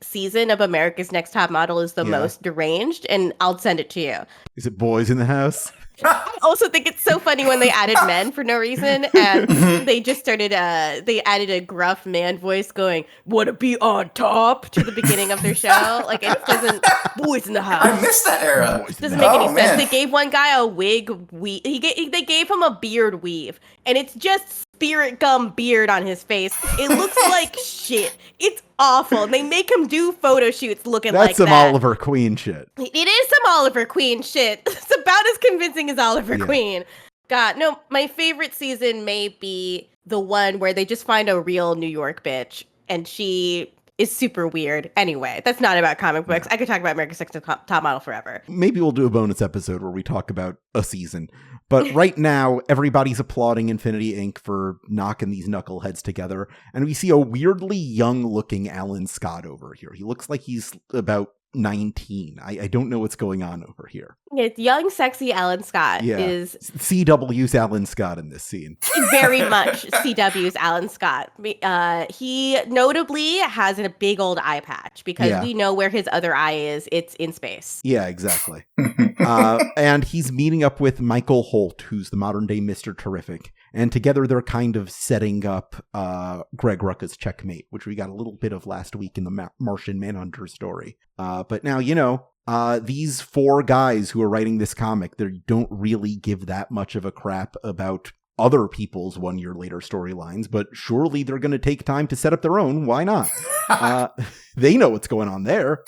season of America's Next Top Model is the most deranged, and I'll send it to you. Is it Boys in the House? I also think it's so funny when they added men for no reason, and they just started they added a gruff man voice going, "Wanna be on top?" to the beginning of their show. Like, it doesn't, Boys in the House. I missed that era. Doesn't make any sense. They gave one guy a wig weave. They gave him a beard weave, and it's just spirit gum beard on his face. It looks like shit. It's awful. And they make him do photo shoots looking like that. That's some Oliver Queen shit. It is some Oliver Queen shit. It's about as convincing as Oliver Queen. God, no, my favorite season may be the one where they just find a real New York bitch, and she is super weird. Anyway, that's not about comic books. I could talk about America's Next Top Model forever. Maybe we'll do a bonus episode where we talk about a season. But right now, everybody's applauding Infinity Inc. for knocking these knuckleheads together. And we see a weirdly young-looking Alan Scott over here. He looks like he's about 19. I don't know what's going on over here. It's young, sexy Alan Scott is CW's Alan Scott in this scene. Very much CW's Alan Scott. He notably has a big old eye patch because we know where his other eye is. It's in space. Yeah, exactly. And he's meeting up with Michael Holt, who's the modern day Mr. Terrific. And together they're kind of setting up Greg Rucka's checkmate, which we got a little bit of last week in the Martian Manhunter story. But now, these four guys who are writing this comic, they don't really give that much of a crap about other people's 1 year later storylines, but surely they're going to take time to set up their own. Why not? They know what's going on there.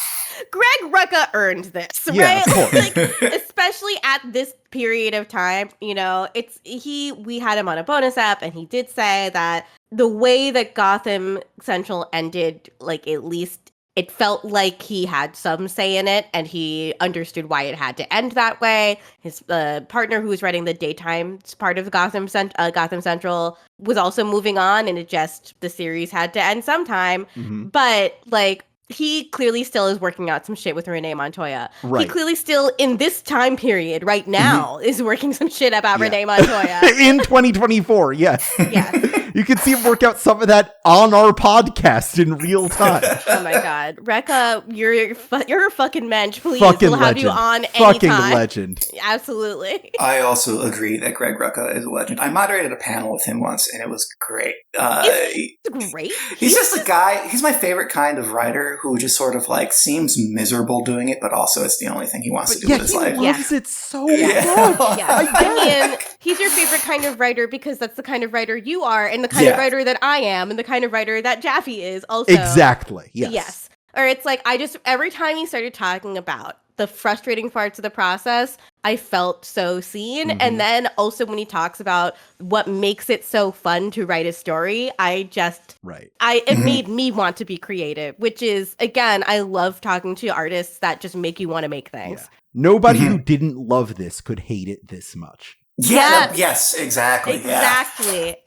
Greg Rucka earned this, right? Yeah, of course. Like, especially at this period of time, we had him on a bonus app, and he did say that the way that Gotham Central ended, like, at least it felt like he had some say in it, and he understood why it had to end that way. His partner, who was writing the daytime part of Gotham Central, was also moving on, and the series had to end sometime. Mm-hmm. But, like, he clearly still is working out some shit with Renee Montoya. Right. He clearly still, in this time period right now, is working some shit about Renee Montoya. In 2024, yes. Yes. You can see him work out some of that on our podcast in real time. Oh my God. Rekka, you're a fucking mensch. Please, fucking we'll legend. Have you on fucking anytime. Legend. Absolutely. I also agree that Greg Rucka is a legend. I moderated a panel with him once, and it was great. It's great. He's just a guy. He's my favorite kind of writer who just sort of like seems miserable doing it, but also it's the only thing he wants to do with his life. He loves it so much. Yeah. I mean, he's your favorite kind of writer because that's the kind of writer you are, and the kind of writer that I am, and the kind of writer that Jaffe is also. Exactly. Yes. Or it's like, every time he started talking about the frustrating parts of the process, I felt so seen. Mm-hmm. And then also when he talks about what makes it so fun to write a story, it made me want to be creative, which is, again, I love talking to artists that just make you want to make things. Yeah. Nobody who didn't love this could hate it this much. Yes, exactly.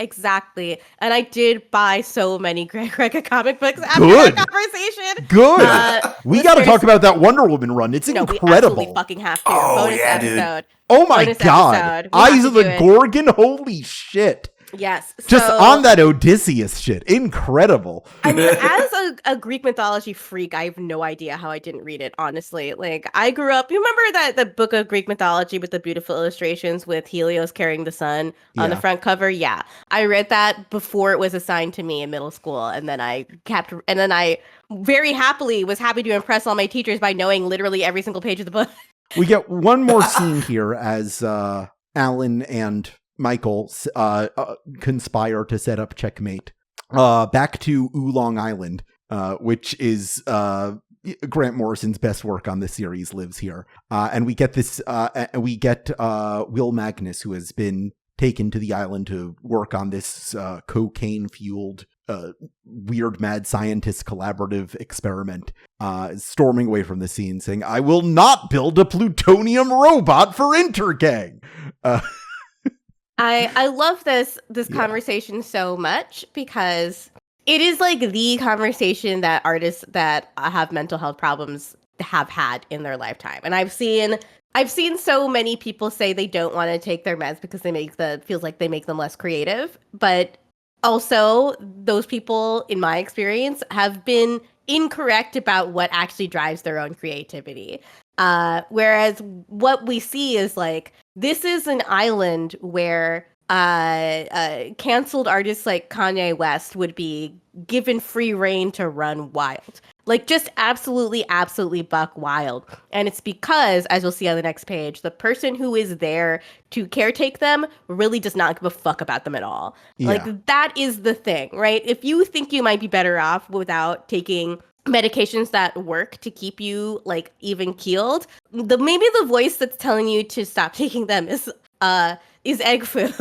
Exactly. And I did buy so many Greg Rucka comic books after that conversation. Good. We got to talk about that Wonder Woman run. It's incredible. We absolutely fucking have to. Bonus episode. Dude. Oh my God. Eyes of the Gorgon. Holy shit. Yes. Just on that Odysseus shit. Incredible. I mean, as a Greek mythology freak, I have no idea how I didn't read it, honestly. Like, I grew up, you remember the book of Greek mythology with the beautiful illustrations with Helios carrying the sun on the front cover? Yeah. I read that before it was assigned to me in middle school. And then I very happily was happy to impress all my teachers by knowing literally every single page of the book. We get one more scene here as Alan and Michael conspire to set up checkmate. Back to Oolong Island, which is Grant Morrison's best work on this series lives here. And we get this, Will Magnus, who has been taken to the island to work on this cocaine-fueled weird mad scientist collaborative experiment, storming away from the scene saying, "I will not build a plutonium robot for Intergang." I love this conversation so much because it is like the conversation that artists that have mental health problems have had in their lifetime. And I've seen so many people say they don't want to take their meds because feels like they make them less creative. But also, those people, in my experience, have been incorrect about what actually drives their own creativity. Whereas what we see is like, this is an island where canceled artists like Kanye West would be given free reign to run wild. Like, just absolutely buck wild. And it's because, as you'll see on the next page, the person who is there to caretake them really does not give a fuck about them at all. Yeah. Like, that is the thing, right? If you think you might be better off without taking medications that work to keep you, like, even keeled, maybe the voice that's telling you to stop taking them is egg foo.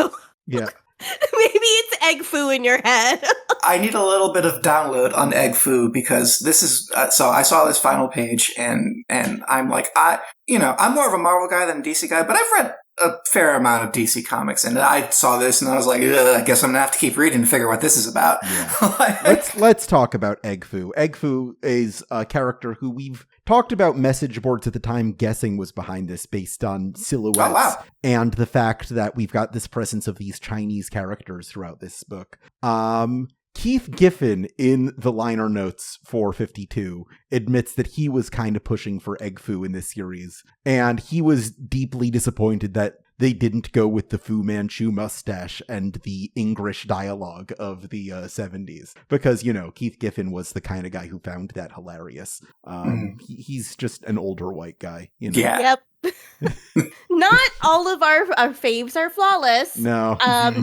Yeah. Maybe it's egg foo in your head. I need a little bit of download on egg foo because this is so I saw this final page and I'm like, I'm more of a Marvel guy than a DC guy, but I've read a fair amount of DC comics, and I saw this and I was like, I guess I'm gonna have to keep reading to figure out what this is about. Yeah. let's talk about Egg Foo. Egg Foo is a character who we've talked about message boards at the time guessing was behind this based on silhouettes and the fact that we've got this presence of these Chinese characters throughout this book. Keith Giffen, in the liner notes for 52, admits that he was kind of pushing for Egg Foo in this series, and he was deeply disappointed that they didn't go with the Fu Manchu mustache and the English dialogue of the 70s. Because, Keith Giffen was the kind of guy who found that hilarious. He's just an older white guy. Yeah. Yep. Not all of our faves are flawless. No.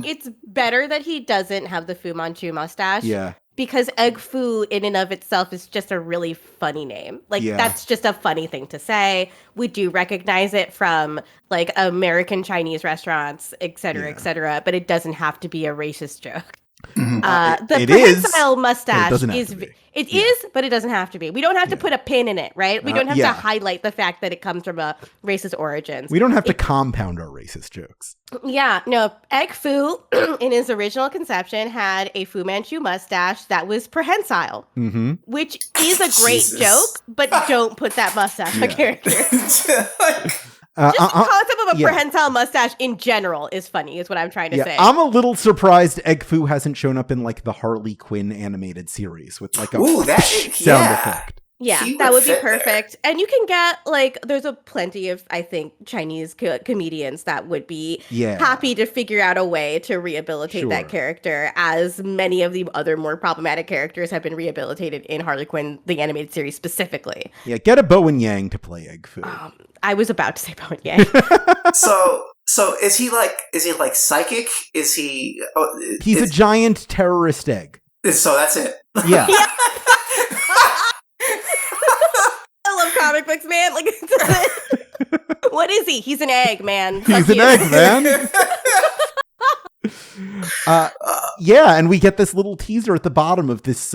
It's better that he doesn't have the Fu Manchu mustache. Yeah. Because Egg Foo in and of itself is just a really funny name. That's just a funny thing to say. We do recognize it from like American Chinese restaurants, et cetera, but it doesn't have to be a racist joke. The prehensile mustache is, but it doesn't have to be. We don't have to put a pin in it, right? We don't have to highlight the fact that it comes from a racist origins. We don't have to compound our racist jokes. Yeah, no. Egg Foo, in his original conception, had a Fu Manchu mustache that was prehensile, which is a great joke, but don't put that mustache on characters. Just the concept of a prehensile mustache in general is funny, is what I'm trying to say. I'm a little surprised Egg Foo hasn't shown up in like the Harley Quinn animated series with like a sound effect. Yeah, that would be perfect. There. And you can get, there's plenty of, I think, Chinese comedians that would be happy to figure out a way to rehabilitate that character, as many of the other more problematic characters have been rehabilitated in Harley Quinn, the animated series specifically. Yeah, get a Bowen Yang to play Egg Foo. I was about to say Bowen Yang. So is he psychic? Is he... He's a giant terrorist egg. So that's it. Yeah. I love comic books, man. What is he? He's an egg, man. He's an egg, man. And we get this little teaser at the bottom of this.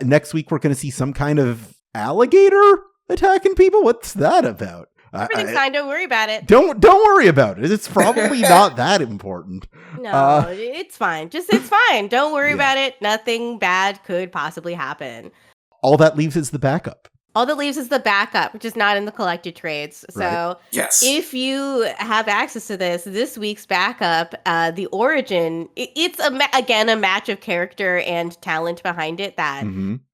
Next week, we're going to see some kind of alligator attacking people. What's that about? Everything's fine. Don't worry about it. Don't worry about it. It's probably not that important. No, it's fine. It's fine. Don't worry about it. Nothing bad could possibly happen. All that leaves is the backup. All that leaves is the backup, which is not in the collected trades. So if you have access to this week's backup, the origin, it's again a match of character and talent behind it that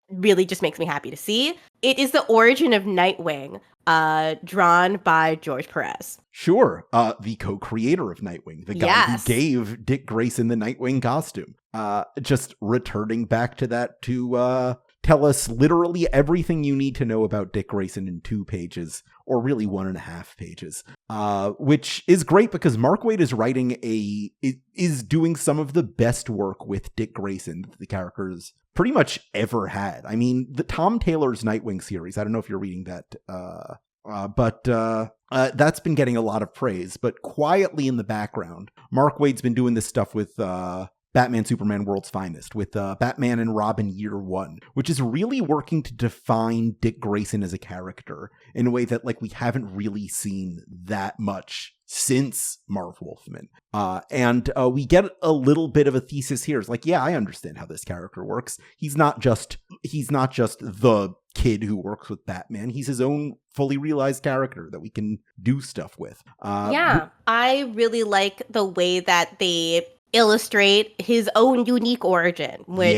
really just makes me happy to see. It is the origin of Nightwing, drawn by George Perez. Sure. The co-creator of Nightwing, the guy who gave Dick Grayson the Nightwing costume. Just returning back to that to tell us literally everything you need to know about Dick Grayson in 2 pages, or really 1.5 pages, which is great because Mark Waid is doing some of the best work with Dick Grayson the character's pretty much ever had. I mean, the Tom Taylor's Nightwing series, I don't know if you're reading that, but that's been getting a lot of praise. But quietly in the background, Mark Waid's been doing this stuff with Batman Superman World's Finest, with Batman and Robin Year One, which is really working to define Dick Grayson as a character in a way that like we haven't really seen that much since Marv Wolfman. And we get a little bit of a thesis here. It's like, yeah, I understand how this character works. He's not just the kid who works with Batman. He's his own fully realized character that we can do stuff with. I really like the way that they illustrate his own unique origin, which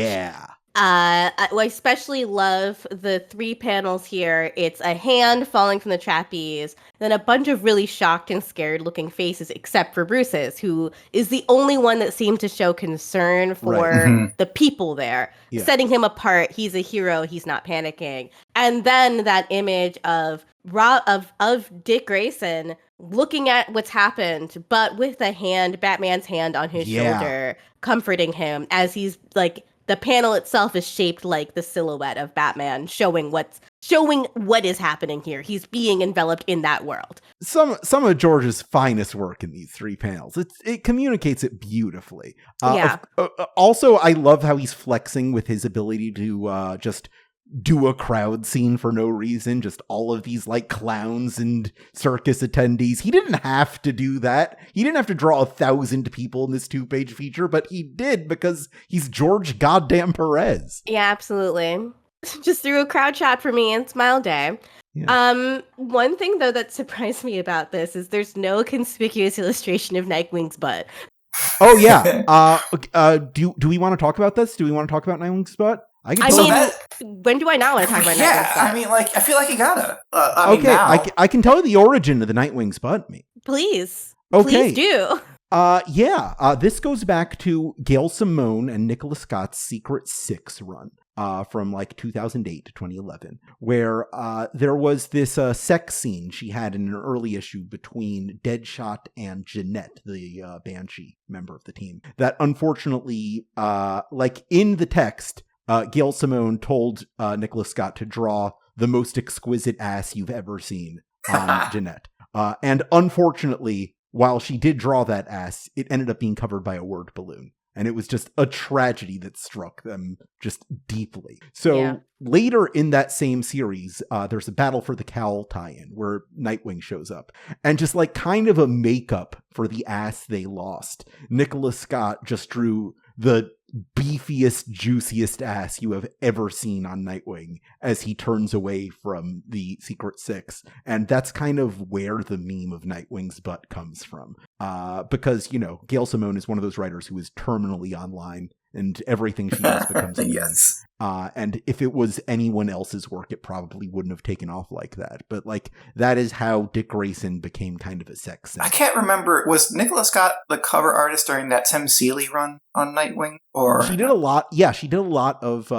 I especially love the 3 panels here. It's a hand falling from the trapeze, then a bunch of really shocked and scared looking faces, except for Bruce's, who is the only one that seemed to show concern for the people there, setting him apart. He's a hero. He's not panicking. And then that image of Dick Grayson looking at what's happened, but with a hand, Batman's hand on his shoulder, comforting him as he's like, the panel itself is shaped like the silhouette of Batman, showing what is happening here. He's being enveloped in that world. Some of George's finest work in these 3 panels. It communicates it beautifully. Also, I love how he's flexing with his ability to just do a crowd scene for no reason. Just all of these like clowns and circus attendees. He didn't have to do that. He didn't have to draw 1,000 people in this 2-page feature, but he did because he's George goddamn Perez. Yeah, absolutely. Just threw a crowd shot for me and Smile Day. Yeah. One thing though that surprised me about this is there's no conspicuous illustration of Nightwing's butt. Oh yeah. Do we want to talk about this? Do we want to talk about Nightwing's butt? When do I not want to talk about Nightwing's butt? Yeah, I mean, like, I feel like you gotta. I can tell you the origin of the Nightwing's butt. Please. Okay. Please do. This goes back to Gail Simone and Nicholas Scott's Secret Six run. From like 2008 to 2011, where there was this sex scene she had in an early issue between Deadshot and Jeanette, the Banshee member of the team, that unfortunately, like in the text, Gail Simone told Nicholas Scott to draw the most exquisite ass you've ever seen on Jeanette. And unfortunately, while she did draw that ass, it ended up being covered by a word balloon. And it was just a tragedy that struck them just deeply. So later in that same series, there's a Battle for the Cowl tie-in where Nightwing shows up. And just like kind of a makeup for the ass they lost, Nicholas Scott just drew the beefiest, juiciest ass you have ever seen on Nightwing as he turns away from the Secret Six. And that's kind of where the meme of Nightwing's butt comes from. Because, you know, Gail Simone is one of those writers who is terminally online and everything she does becomes a meme. And if it was anyone else's work, it probably wouldn't have taken off like that. But like, that is how Dick Grayson became kind of a sex symbol. I can't remember. Was Nicholas Scott the cover artist during that Tim Seeley run on Nightwing? Or she did a lot. Yeah, she did a lot of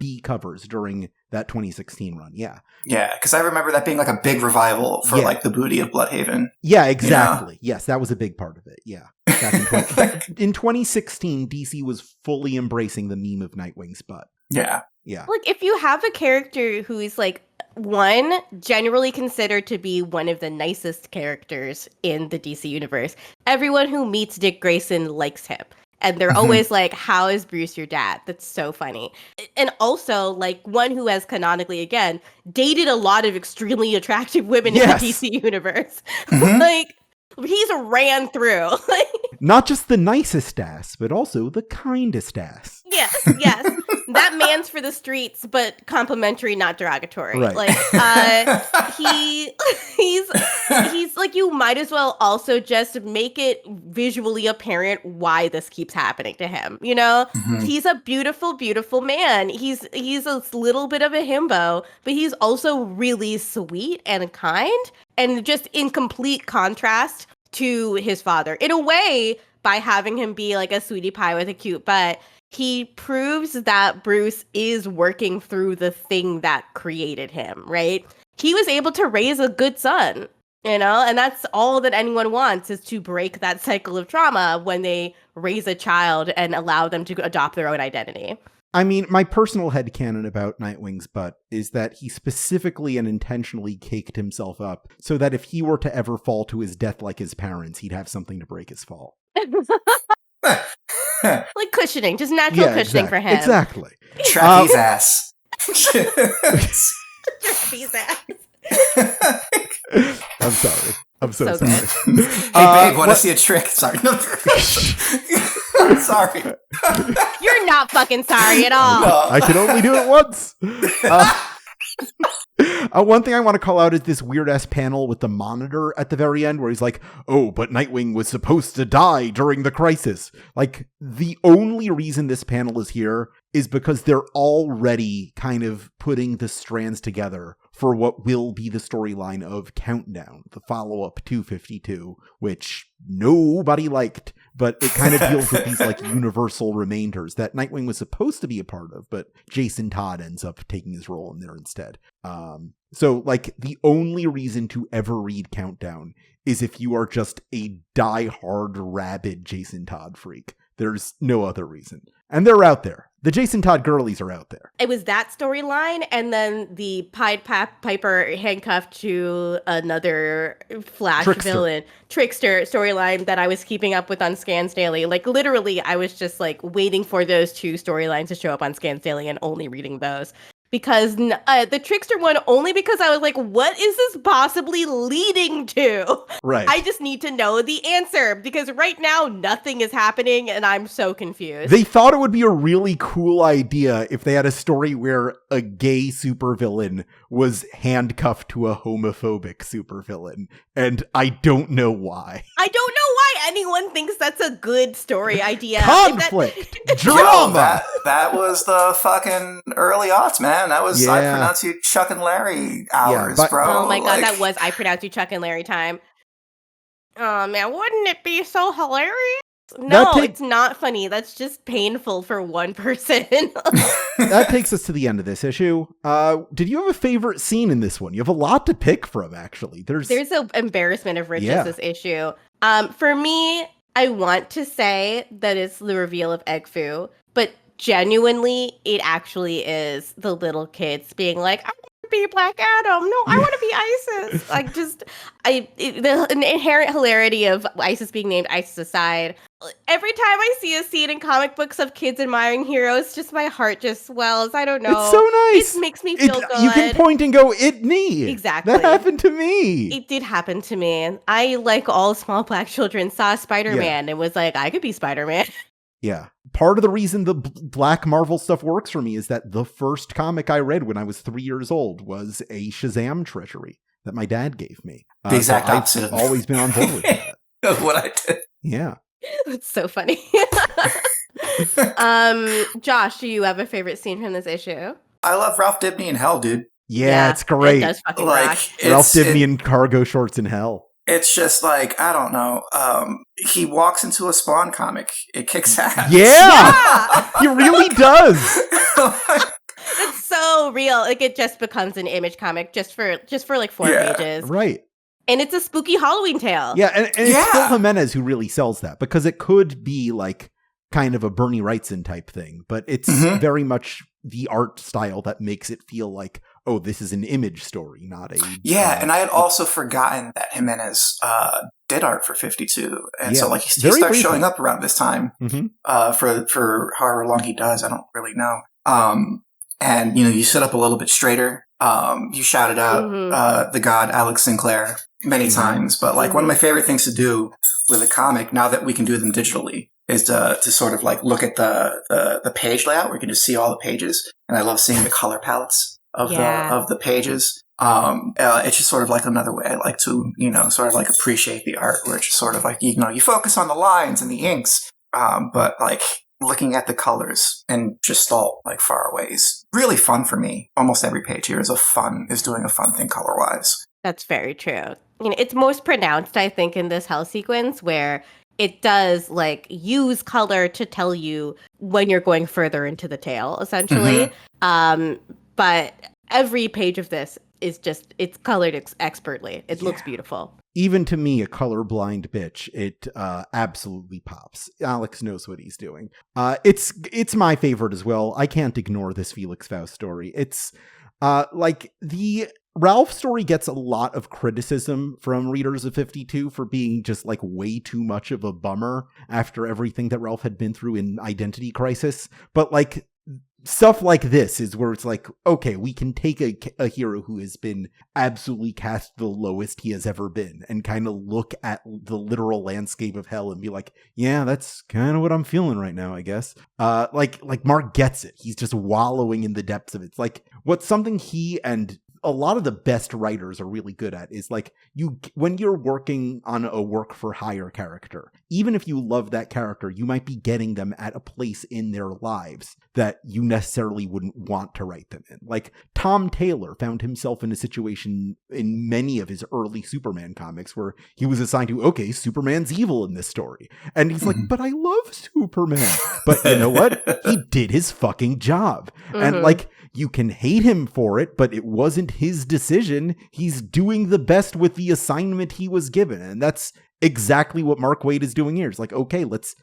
B covers during that 2016 run. Yeah. Yeah, because I remember that being like a big revival for like the booty of Bludhaven. Yeah, exactly. You know? Yes, that was a big part of it. Yeah. Back in 2016, DC was fully embracing the meme of Nightwing's butt. Yeah. Yeah. Like, if you have a character who is, like, one, generally considered to be one of the nicest characters in the DC universe, everyone who meets Dick Grayson likes him. And they're always like, how is Bruce your dad? That's so funny. And also, like, one who has canonically, again, dated a lot of extremely attractive women in the DC universe. Like, he's ran through. Not just the nicest ass, but also the kindest ass. Yes. That man's for the streets, but complimentary, not derogatory. Right. Like, he's like, you might as well also just make it visually apparent why this keeps happening to him. You know, he's a beautiful, beautiful man. He's a little bit of a himbo, but he's also really sweet and kind, and just in complete contrast to his father. In a way, by having him be like a sweetie pie with a cute butt, he proves that Bruce is working through the thing that created him, right? He was able to raise a good son, you know, and that's all that anyone wants, is to break that cycle of trauma when they raise a child and allow them to adopt their own identity. I mean, my personal headcanon about Nightwing's butt is that he specifically and intentionally caked himself up so that if he were to ever fall to his death like his parents, he'd have something to break his fall. Like cushioning, just natural cushioning for him. Exactly. Trappy's ass. Trappy's ass. I'm sorry. I'm so sorry. Hey, babe, want to see a trick? Sorry. No. I'm sorry. You're not fucking sorry at all. No. I can only do it once. One thing I want to call out is this weird-ass panel with the monitor at the very end where he's like, oh, but Nightwing was supposed to die during the crisis. Like, the only reason this panel is here is because they're already kind of putting the strands together for what will be the storyline of Countdown, the follow-up to 52, which nobody liked, but it kind of deals with these like universal remainders that Nightwing was supposed to be a part of, but Jason Todd ends up taking his role in there instead. So like the only reason to ever read Countdown is if you are just a die-hard rabid Jason Todd freak. There's no other reason. And they're out there. The Jason Todd girlies are out there. It was that storyline, and then the Pied Piper handcuffed to another Flash villain, Trickster storyline that I was keeping up with on Scans Daily. Like, literally, I was just, like, waiting for those two storylines to show up on Scans Daily and only reading those. Because the Trickster one, only because I was like, what is this possibly leading to? Right. I just need to know the answer, because right now nothing is happening and I'm so confused. They thought it would be a really cool idea if they had a story where a gay supervillain was handcuffed to a homophobic supervillain. And I don't know why. I don't know why anyone thinks that's a good story idea. Conflict! Drama! Yo, that was the fucking early aughts, man. That was, I pronounce you Chuck and Larry hours, bro. Oh my god, that was I pronounce you Chuck and Larry time. Oh man, wouldn't it be so hilarious? No, it's not funny. That's just painful for one person. That takes us to the end of this issue. Did you have a favorite scene in this one? You have a lot to pick from, actually. There's an embarrassment of riches this issue. For me, I want to say that it's the reveal of Egg Foo, but genuinely, it actually is the little kids being like, I want to be Black Adam. No, I want to be Isis. Like, the inherent hilarity of Isis being named Isis aside. Every time I see a scene in comic books of kids admiring heroes, just my heart just swells. I don't know. It's so nice. It makes me feel good. You can point and go, it me. Exactly. That happened to me. It did happen to me. I, like all small Black children, saw Spider-Man and was like, I could be Spider-Man. Yeah. Part of the reason the Black Marvel stuff works for me is that the first comic I read when I was 3 years old was a Shazam treasury that my dad gave me. The exact opposite. I've always been on board with that. Of what I did. Yeah. That's so funny. Josh, do you have a favorite scene from this issue? I love Ralph Dibny in Hell, dude. Yeah, it's great. It does fucking like rock. Ralph Dibny in cargo shorts in Hell. It's just like, I don't know. He walks into a Spawn comic. It kicks ass. Yeah! He really does. It's so real. Like, it just becomes an Image comic just for like 4 pages. Right. And it's a spooky Halloween tale. Yeah, and it's Phil Jimenez who really sells that, because it could be like kind of a Bernie Wrightson type thing, but it's very much the art style that makes it feel like, oh, this is an Image story, not a... Yeah, and I had also forgotten that Jimenez did art for 52. And so like he starts showing up around this time for however long he does. I don't really know. And, you know, you sit up a little bit straighter. You shouted out the god Alex Sinclair many times. But like one of my favorite things to do with a comic, now that we can do them digitally, is to sort of like look at the page layout where you can just see all the pages. And I love seeing the color palettes of the pages. It's just sort of like another way I like to, you know, sort of like appreciate the art, where it's just sort of like, you know, you focus on the lines and the inks, but like looking at the colors and Gestalt like far away is really fun for me. Almost every page here is doing a fun thing color wise. That's very true. You know, it's most pronounced, I think, in this Hell sequence, where it does like use color to tell you when you're going further into the tale, essentially. But every page of this is just, it's colored expertly. It looks beautiful. even to me, a colorblind bitch, it absolutely pops. Alex knows what he's doing. It's my favorite as well. I can't ignore this Felix Faust story. It's like the Ralph story gets a lot of criticism from readers of 52 for being just like way too much of a bummer after everything that Ralph had been through in Identity Crisis. But like stuff like this is where it's like, okay, we can take a hero who has been absolutely cast the lowest he has ever been and kind of look at the literal landscape of hell and be like, yeah, that's kind of what I'm feeling right now, I guess. Like Mark gets it. He's just wallowing in the depths of it. It's like what's something he and a lot of the best writers are really good at is like when you're working on a work for hire character, even if you love that character, you might be getting them at a place in their lives that you necessarily wouldn't want to write them in. Like Tom Taylor found himself in a situation in many of his early Superman comics where he was assigned to, okay, Superman's evil in this story. And he's like, but I love Superman. But you know what? He did his fucking job. And like, you can hate him for it, but it wasn't his decision. He's doing the best with the assignment he was given. And that's exactly what Mark Waid is doing here. It's like, okay, let's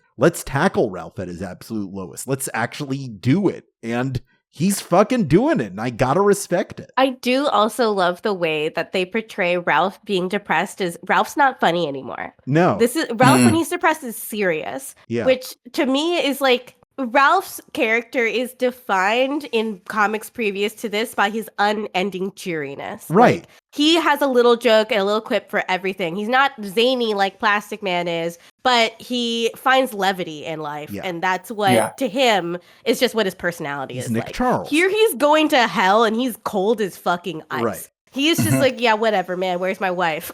tackle Ralph at his absolute lowest. Let's actually do it. And he's fucking doing it. And I gotta respect it. I do also love the way that they portray Ralph being depressed as Ralph's not funny anymore. No. This is Ralph when he's depressed is serious. Yeah. Which to me is like, Ralph's character is defined in comics previous to this by his unending cheeriness. Right. Like, he has a little joke and a little quip for everything. He's not zany like Plastic Man is, but he finds levity in life. Yeah. And that's what, to him, is just what his personality is Nick like. Charles. Here he's going to hell and he's cold as fucking ice. Right. He's just like, yeah, whatever, man. Where's my wife?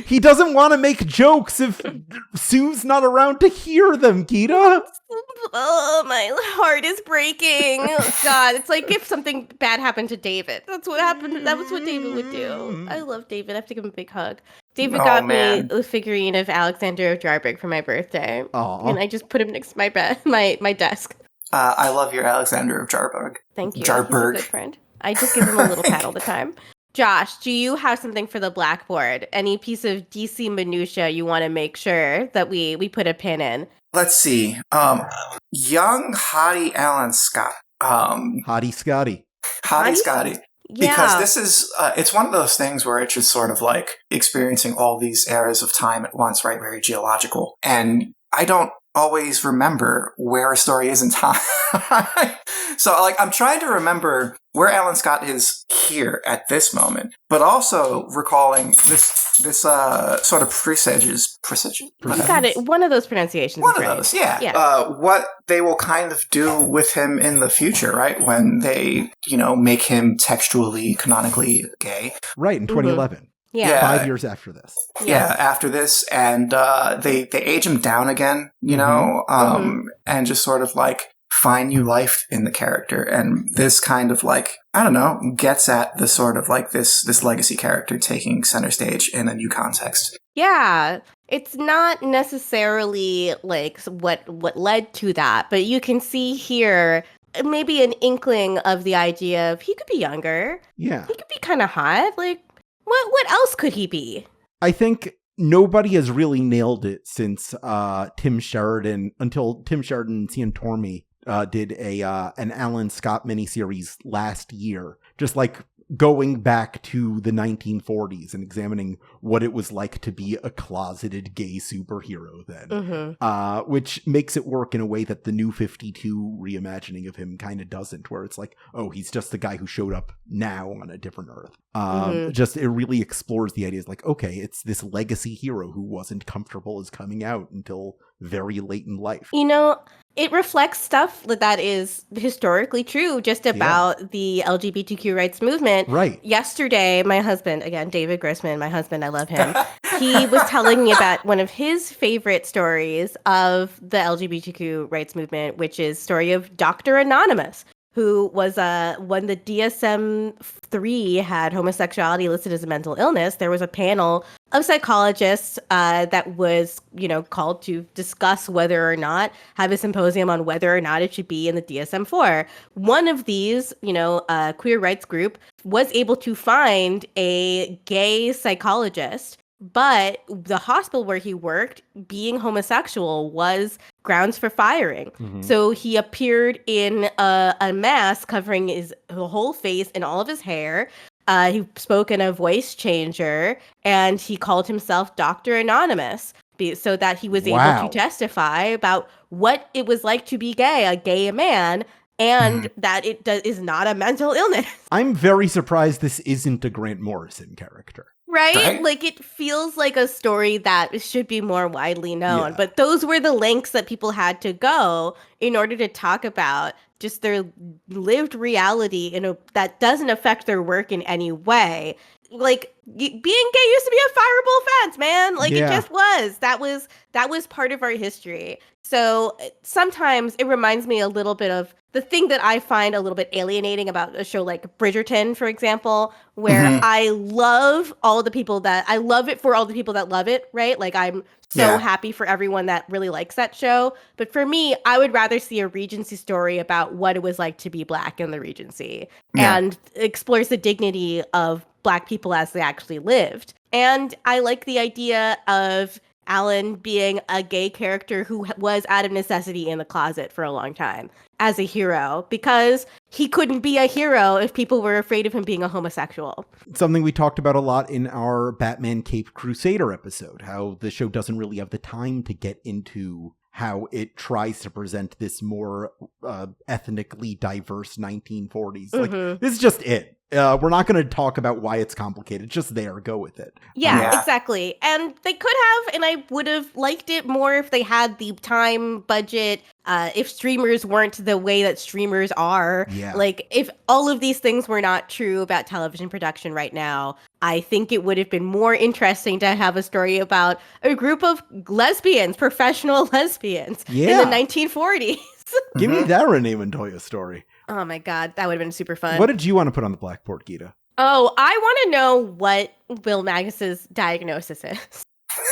He doesn't want to make jokes if Sue's not around to hear them, Gita. Oh, my heart is breaking. Oh, God, it's like if something bad happened to David. That's what happened. That was what David would do. I love David. I have to give him a big hug. David got me a figurine of Alexander of Jarberg for my birthday. Aww. And I just put him next to my bed, my desk. I love your Alexander of Jarberg. Thank you. Jarberg. He's a good friend. I just give him a little pat all the time. Josh, do you have something for the Blackboard? Any piece of DC minutia you want to make sure that we put a pin in? Let's see. Young hottie Alan Scott. Hottie Scotty. Hottie Scotty. Yeah. Because this is, it's one of those things where it's just sort of like experiencing all these eras of time at once, right? Very geological. And I don't always remember where a story is in time. So, like, I'm trying to remember where Alan Scott is here at this moment, but also recalling this sort of presages. You got it. One of those pronunciations. One of those, yeah. What they will kind of do with him in the future, right? When they, make him textually, canonically gay. Right, in 2011. Yeah. 5 years after this. Yeah, after this. And they age him down again, and just sort of like find new life in the character. And this kind of like, I don't know, gets at the sort of like this legacy character taking center stage in a new context. Yeah. It's not necessarily like what led to that, but you can see here maybe an inkling of the idea of he could be younger. Yeah. He could be kind of hot. Like, what else could he be? I think nobody has really nailed it since Tim Sheridan, until Tim Sheridan and Cian Tormey did an Alan Scott miniseries last year, just like going back to the 1940s and examining what it was like to be a closeted gay superhero then, which makes it work in a way that the New 52 reimagining of him kind of doesn't, where it's like, oh, he's just the guy who showed up now on a different Earth. Just it really explores the ideas like, okay, it's this legacy hero who wasn't comfortable as coming out until very late in life. It reflects stuff that is historically true just about the LGBTQ rights movement. Right. Yesterday, my husband, again, David Grossman, my husband, I love him. He was telling me about one of his favorite stories of the LGBTQ rights movement, which is story of Dr. Anonymous, who was when the DSM-3 had homosexuality listed as a mental illness, there was a panel of psychologists that was, called to discuss whether or not, have a symposium on whether or not it should be in the DSM-4. One of these, queer rights group was able to find a gay psychologist, but the hospital where he worked, being homosexual was grounds for firing. Mm-hmm. So he appeared in a mask covering his whole face and all of his hair. He spoke in a voice changer, and he called himself Dr. Anonymous so that he was able to testify about what it was like to be gay, a gay man, and that it is not a mental illness. I'm very surprised this isn't a Grant Morrison character. Right? Like, it feels like a story that should be more widely known. Yeah. But those were the lengths that people had to go in order to talk about just their lived reality that doesn't affect their work in any way. Like, being gay used to be a fireable offense, man. Like, It just was. That was part of our history. So sometimes it reminds me a little bit of the thing that I find a little bit alienating about a show like Bridgerton, for example, where I love it for all the people that love it, right? Like, I'm so happy for everyone that really likes that show. But for me, I would rather see a Regency story about what it was like to be Black in the Regency and explores the dignity of Black people as they actually lived. And I like the idea of Alan being a gay character who was out of necessity in the closet for a long time as a hero, because he couldn't be a hero if people were afraid of him being a homosexual. Something we talked about a lot in our Batman Caped Crusader episode, how the show doesn't really have the time to get into how it tries to present this more ethnically diverse 1940s. Like, this is just it. We're not going to talk about why it's complicated. Just there, go with it. Yeah, exactly. And they could have, and I would have liked it more if they had the time, budget, if streamers weren't the way that streamers are. Yeah. Like, if all of these things were not true about television production right now, I think it would have been more interesting to have a story about a group of lesbians, professional lesbians in the 1940s. Give me that Renee Montoya story. Oh my God, that would have been super fun. What did you want to put on the Blackboard, Gita? Oh, I want to know what Will Magus's diagnosis is.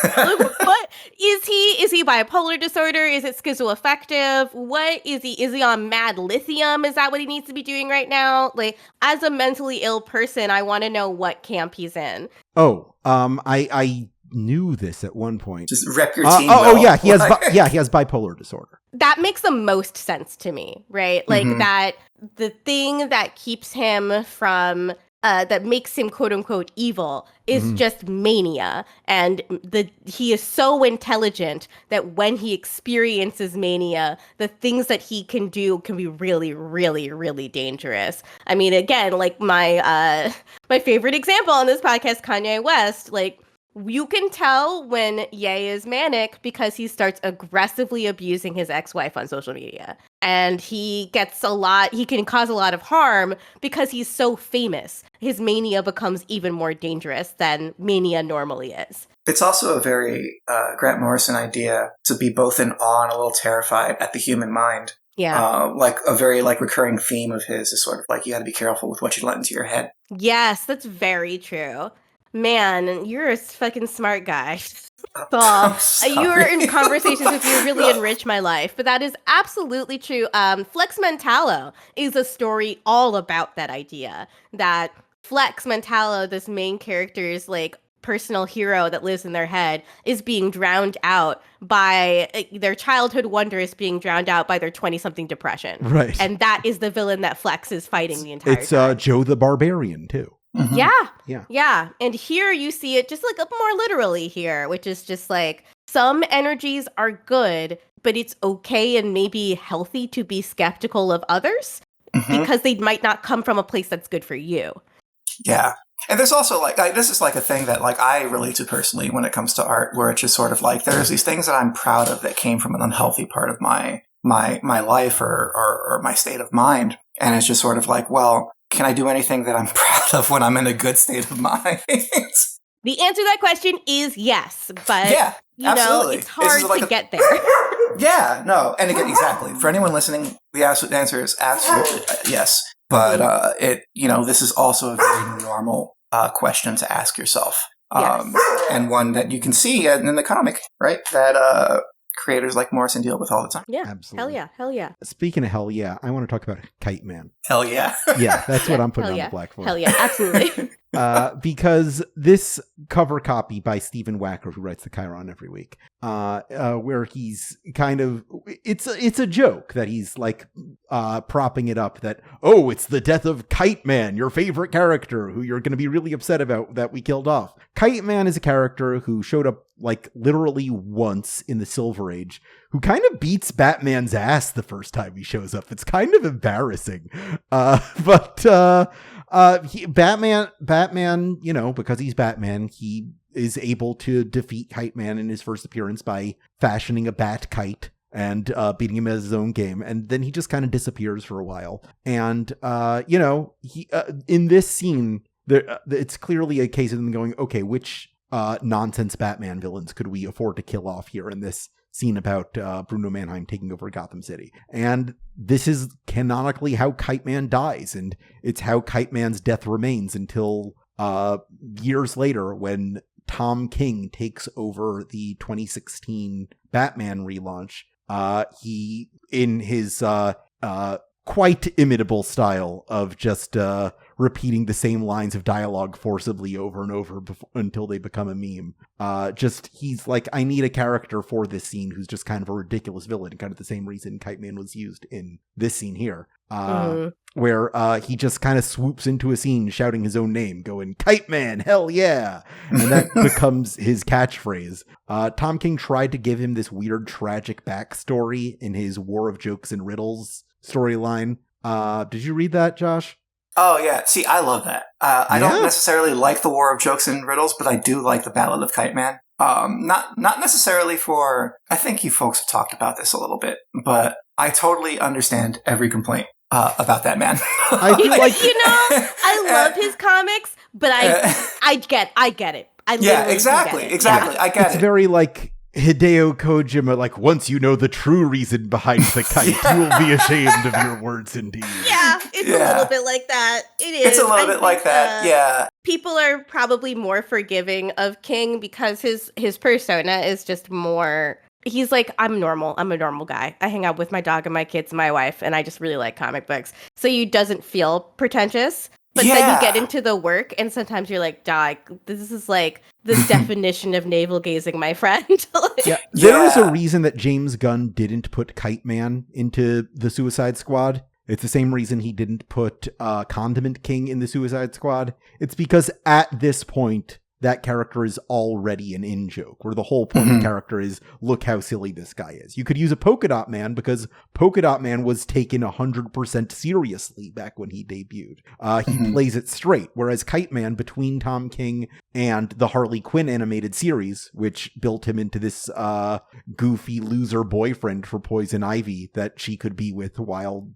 What is he? Is he bipolar disorder? Is it schizoaffective? What is he? Is he on mad lithium? Is that what he needs to be doing right now? Like, as a mentally ill person, I want to know what camp he's in. Oh, I knew this at one point. Just rep your team. He has bipolar disorder. That makes the most sense to me, right? Like that the thing that keeps him from that makes him quote unquote evil is just mania, and he is so intelligent that when he experiences mania, the things that he can do can be really, really, really dangerous. I mean, again, like my favorite example on this podcast, Kanye West, like, you can tell when Ye is manic because he starts aggressively abusing his ex-wife on social media. And he can cause a lot of harm because he's so famous. His mania becomes even more dangerous than mania normally is. It's also a very Grant Morrison idea to be both in awe and a little terrified at the human mind. Yeah. Like a very recurring theme of his is sort of like, you got to be careful with what you let into your head. Yes, that's very true. Man, you're a fucking smart guy. You're in conversations with you really enrich my life. But that is absolutely true. Flex Mentallo is a story all about that idea. That Flex Mentallo, this main character's like personal hero that lives in their head, is being drowned out by their childhood wonder is being drowned out by their 20-something depression. Right. And that is the villain that Flex is fighting the entire time. It's Joe the Barbarian, too. Yeah. And here you see it just like more literally here, which is just like some energies are good, but it's okay and maybe healthy to be skeptical of others because they might not come from a place that's good for you. Yeah. And there's also this is like a thing that like I relate to personally when it comes to art, where it's just sort of like there's these things that I'm proud of that came from an unhealthy part of my life or my state of mind. And it's just sort of like, well, can I do anything that I'm proud of when I'm in a good state of mind? The answer to that question is yes, but Yeah, you absolutely. know, it's hard to get there. Yeah, no, and again, exactly. For anyone listening, the answer is absolutely yes. But this is also a very normal question to ask yourself, and one that you can see in the comic, right? That creators like Morrison deal with all the time. Yeah, absolutely. Hell yeah. Speaking of hell yeah, I want to talk about Kite Man. Hell yeah. Yeah, that's what I'm putting on the Blackboard. Hell yeah, absolutely. Because this cover copy by Stephen Wacker, who writes the Chiron every week, where he's kind of, it's a joke that he's like propping it up that, oh, it's the death of Kite Man, your favorite character, who you're going to be really upset about that we killed off. Kite Man is a character who showed up like literally once in the Silver Age, who kind of beats Batman's ass the first time he shows up. It's kind of embarrassing. But Batman, you know, because he's Batman, he is able to defeat Kite Man in his first appearance by fashioning a bat kite and beating him at his own game. And then he just kind of disappears for a while. And, he in this scene, it's clearly a case of them going, okay, which nonsense Batman villains could we afford to kill off here in this scene about Bruno Mannheim taking over Gotham City? And this is canonically how Kite Man dies, and it's how Kite Man's death remains until years later when Tom King takes over the 2016 Batman relaunch. He, in his quite imitable style of just repeating the same lines of dialogue forcibly over and over until they become a meme. He's like, I need a character for this scene who's just kind of a ridiculous villain, kind of the same reason Kite Man was used in this scene here, where he just kind of swoops into a scene shouting his own name, going, Kite Man, hell yeah! And that becomes his catchphrase. Tom King tried to give him this weird, tragic backstory in his War of Jokes and Riddles storyline. Did you read that, Josh? Oh, yeah. See, I love that. I don't necessarily like the War of Jokes and Riddles, but I do like the Ballad of Kite Man. Not necessarily for... I think you folks have talked about this a little bit, but I totally understand every complaint about that man. I feel like... I love his comics, but I get it. Exactly. I get it. It's very like... Hideo Kojima, like, once you know the true reason behind the kite, you will be ashamed of your words indeed. Yeah, it's a little bit like that. It is. It's a little bit like that, yeah. People are probably more forgiving of King because his persona is just more... He's like, I'm normal. I'm a normal guy. I hang out with my dog and my kids and my wife, and I just really like comic books. So he doesn't feel pretentious. But then you get into the work, and sometimes you're like, dog, this is like the definition of navel-gazing, my friend. There is a reason that James Gunn didn't put Kite Man into the Suicide Squad. It's the same reason he didn't put Condiment King in the Suicide Squad. It's because at this point, that character is already an in-joke, where the whole point of the character is, look how silly this guy is. You could use a Polka Dot Man, because Polka Dot Man was taken 100% seriously back when he debuted. He plays it straight, whereas Kite Man, between Tom King and the Harley Quinn animated series, which built him into this goofy loser boyfriend for Poison Ivy that she could be with while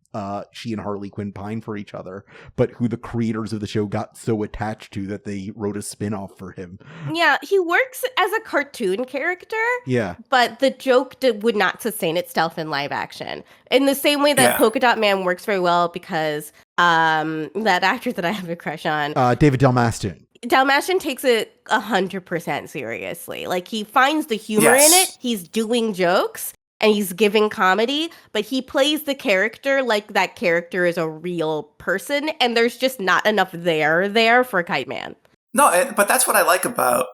she and Harley Quinn pine for each other, but who the creators of the show got so attached to that they wrote a spin-off for him. Yeah, he works as a cartoon character. Yeah. But the joke would not sustain itself in live action. In the same way that Polka Dot Man works very well because that actor that I have a crush on. David Dalmastion. Dalmastion takes it 100% seriously. Like, he finds the humor in it. He's doing jokes and he's giving comedy, but he plays the character like that character is a real person, and there's just not enough there for Kite Man. No, but that's what I like about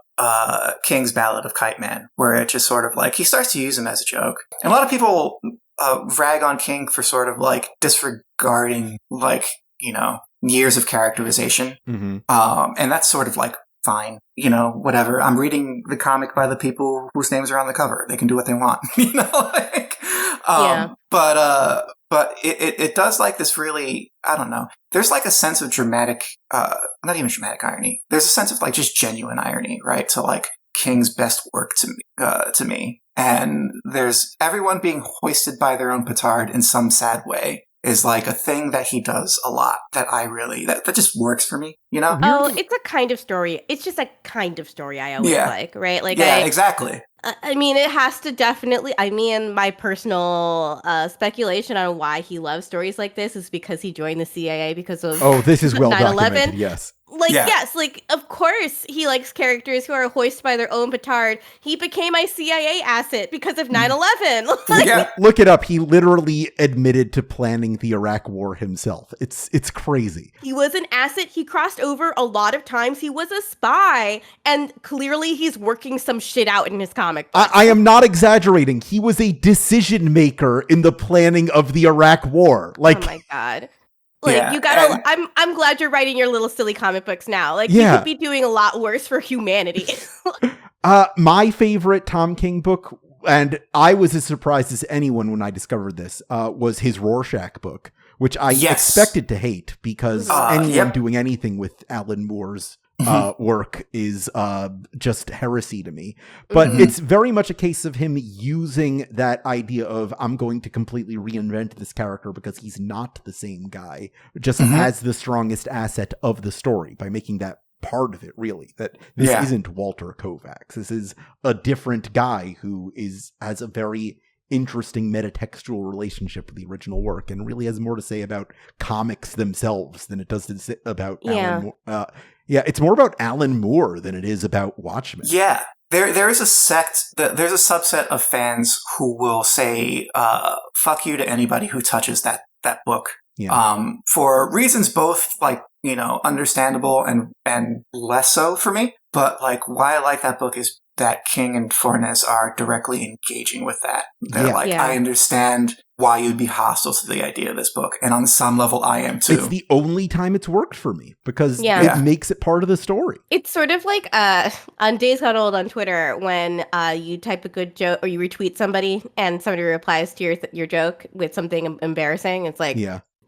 King's Ballad of Kite Man, where it just sort of like, he starts to use him as a joke. And a lot of people rag on King for sort of like disregarding, like, years of characterization. And that's sort of like, fine, whatever. I'm reading the comic by the people whose names are on the cover. They can do what they want, But it does like this really, I don't know. There's like a sense of dramatic, not even dramatic irony. There's a sense of like just genuine irony, right? To like King's best work to me. And there's everyone being hoisted by their own petard in some sad way. is like a thing that he does a lot that I really, that just works for me, you know? Oh, it's a kind of story. It's just a kind of story I always like, right? Like, yeah, exactly. I mean, it has to definitely, I mean, my personal speculation on why he loves stories like this is because he joined the CIA because of this is well 9/11. documented, yes. Like, yes, like, of course he likes characters who are hoisted by their own petard. He became my CIA asset because of 9/11. Look it up. He literally admitted to planning the Iraq War himself. It's crazy. He was an asset. He crossed over a lot of times. He was a spy, and clearly he's working some shit out in his comic book. I am not exaggerating. He was a decision maker in the planning of the Iraq War. Like, oh my God. Like, you gotta, I'm glad you're writing your little silly comic books now. Like, you could be doing a lot worse for humanity. My favorite Tom King book, and I was as surprised as anyone when I discovered this, was his Rorschach book, which I expected to hate because anyone doing anything with Alan Moore's work is just heresy to me. But it's very much a case of him using that idea of, I'm going to completely reinvent this character because he's not the same guy, just as the strongest asset of the story by making that part of it, really. That this isn't Walter Kovacs. This is a different guy who has a very interesting metatextual relationship with the original work and really has more to say about comics themselves than it does to say about Alan Moore. It's more about Alan Moore than it is about Watchmen. Yeah. There is a there's a subset of fans who will say, fuck you to anybody who touches that book. Yeah. For reasons both, like, you know, understandable and less so for me. But, like, why I like that book is that King and Fornes are directly engaging with that. They're I understand why you'd be hostile to the idea of this book. And on some level, I am too. It's the only time it's worked for me because it makes it part of the story. It's sort of like on Days Gone Old on Twitter when you type a good joke or you retweet somebody and somebody replies to your joke with something embarrassing. It's like,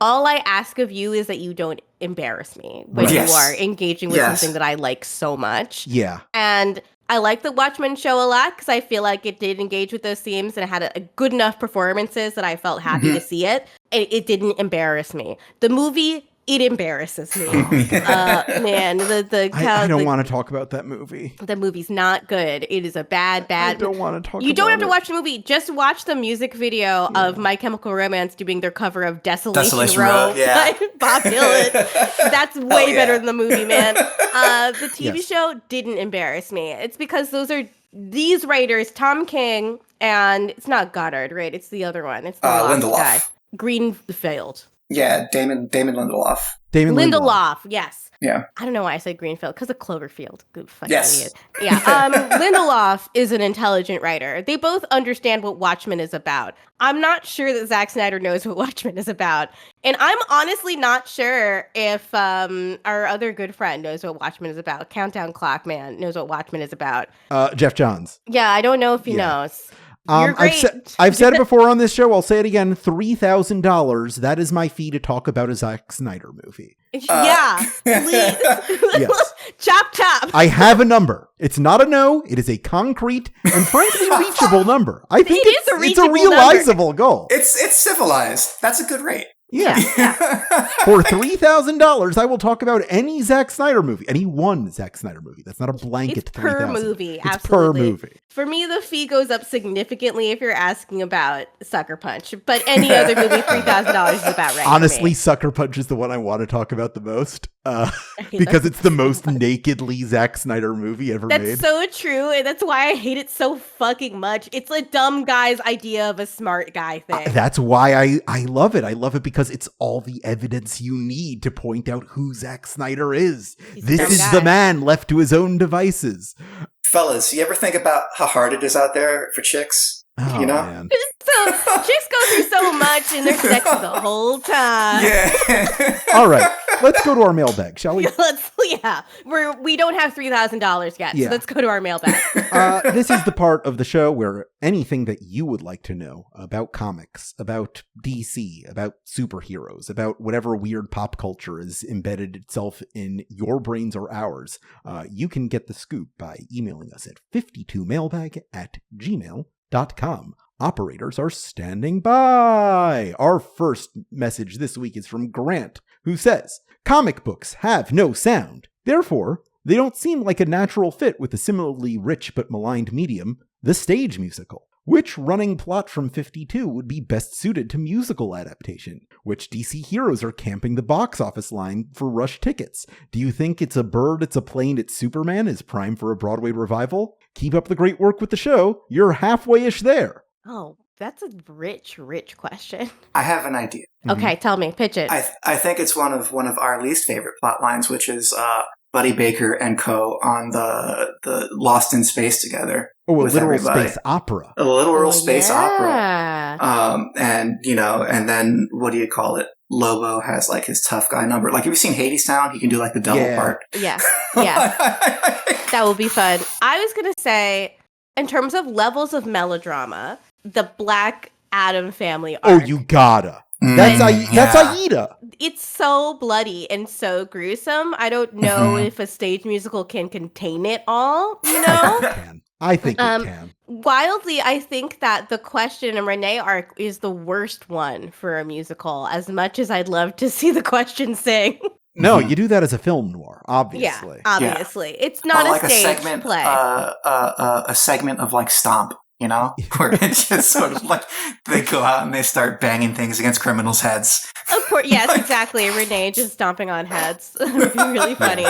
all I ask of you is that you don't embarrass me when you are engaging with something that I like so much. Yeah. And I like the Watchmen show a lot because I feel like it did engage with those themes and it had a good enough performances that I felt happy to see it. It didn't embarrass me. The movie, it embarrasses me. Man, I don't want to talk about that movie. The movie's not good. It is a bad. I don't want to talk. You don't have to watch the movie. Just watch the music video of My Chemical Romance doing their cover of Desolation Row by Bob Dylan. That's way better than the movie, man. The TV show didn't embarrass me. It's because these writers, Tom King, and it's not Goddard, right? It's the other one. It's the Lindelof guy. Greenfield. Yeah, Damon Lindelof. Lindelof, yes. Yeah. I don't know why I said Greenfield, because of Cloverfield. Good fucking idiot. Yeah. Lindelof is an intelligent writer. They both understand what Watchmen is about. I'm not sure that Zack Snyder knows what Watchmen is about. And I'm honestly not sure if our other good friend knows what Watchmen is about. Countdown Clock Man knows what Watchmen is about. Jeff Johns. Yeah, I don't know if he knows. I've said it before on this show. I'll say it again. $3,000. That is my fee to talk about a Zack Snyder movie. Please. Yes. Chop. I have a number. It's not a no. It is a concrete and frankly reachable number. I think it's a realizable goal. It's civilized. That's a good rate. Yeah. For $3,000, I will talk about any Zack Snyder movie. Any one Zack Snyder movie. That's not a blanket. It's per movie. It's absolutely. Per movie. For me, the fee goes up significantly if you're asking about Sucker Punch. But any other movie, $3,000 is about right. Honestly, Sucker Punch is the one I want to talk about the most. Because it's the most nakedly Zack Snyder movie ever made. That's so true. And that's why I hate it so fucking much. It's a dumb guy's idea of a smart guy thing. That's why I love it. I love it because it's all the evidence you need to point out who Zack Snyder is. This is the man left to his own devices. Fellas, you ever think about how hard it is out there for chicks? Oh, you know? Man. So chicks go through so much and they're sexy the whole time. Yeah. All right. Let's go to our mailbag, shall we? We don't have $3,000 yet, so let's go to our mailbag. This is the part of the show where anything that you would like to know about comics, about DC, about superheroes, about whatever weird pop culture has embedded itself in your brains or ours, you can get the scoop by emailing us at 52mailbag@gmail.com. Operators are standing by. Our first message this week is from Grant, who says, comic books have no sound. Therefore, they don't seem like a natural fit with the similarly rich but maligned medium, the stage musical. Which running plot from 52 would be best suited to musical adaptation? Which DC heroes are camping the box office line for rush tickets? Do you think It's a Bird, It's a Plane, It's Superman is prime for a Broadway revival? Keep up the great work with the show. You're halfway-ish there. Oh, that's a rich question. I have an idea. Okay, tell me, pitch it. I think it's one of our least favorite plot lines, which is Buddy Baker and co. on the Lost in Space together. Oh, a literal space opera. A literal space opera. And then what do you call it? Lobo has like his tough guy number. Like, have you seen Hadestown? He can do like the double part. Yeah. That will be fun. I was going to say, in terms of levels of melodrama, the Black Adam family arc. Oh, you gotta. That's Aida. It's so bloody and so gruesome. I don't know if a stage musical can contain it all, you know? I think it can. Wildly, I think that the Question and Renee arc is the worst one for a musical, as much as I'd love to see the Question sing. No, you do that as a film noir, obviously. Yeah, obviously. Yeah. It's not a stage segment, play. A segment of like Stomp. You know, where it's just sort of like they go out and they start banging things against criminals' heads. Of course, yes, exactly. Renee just stomping on heads. That would be really funny.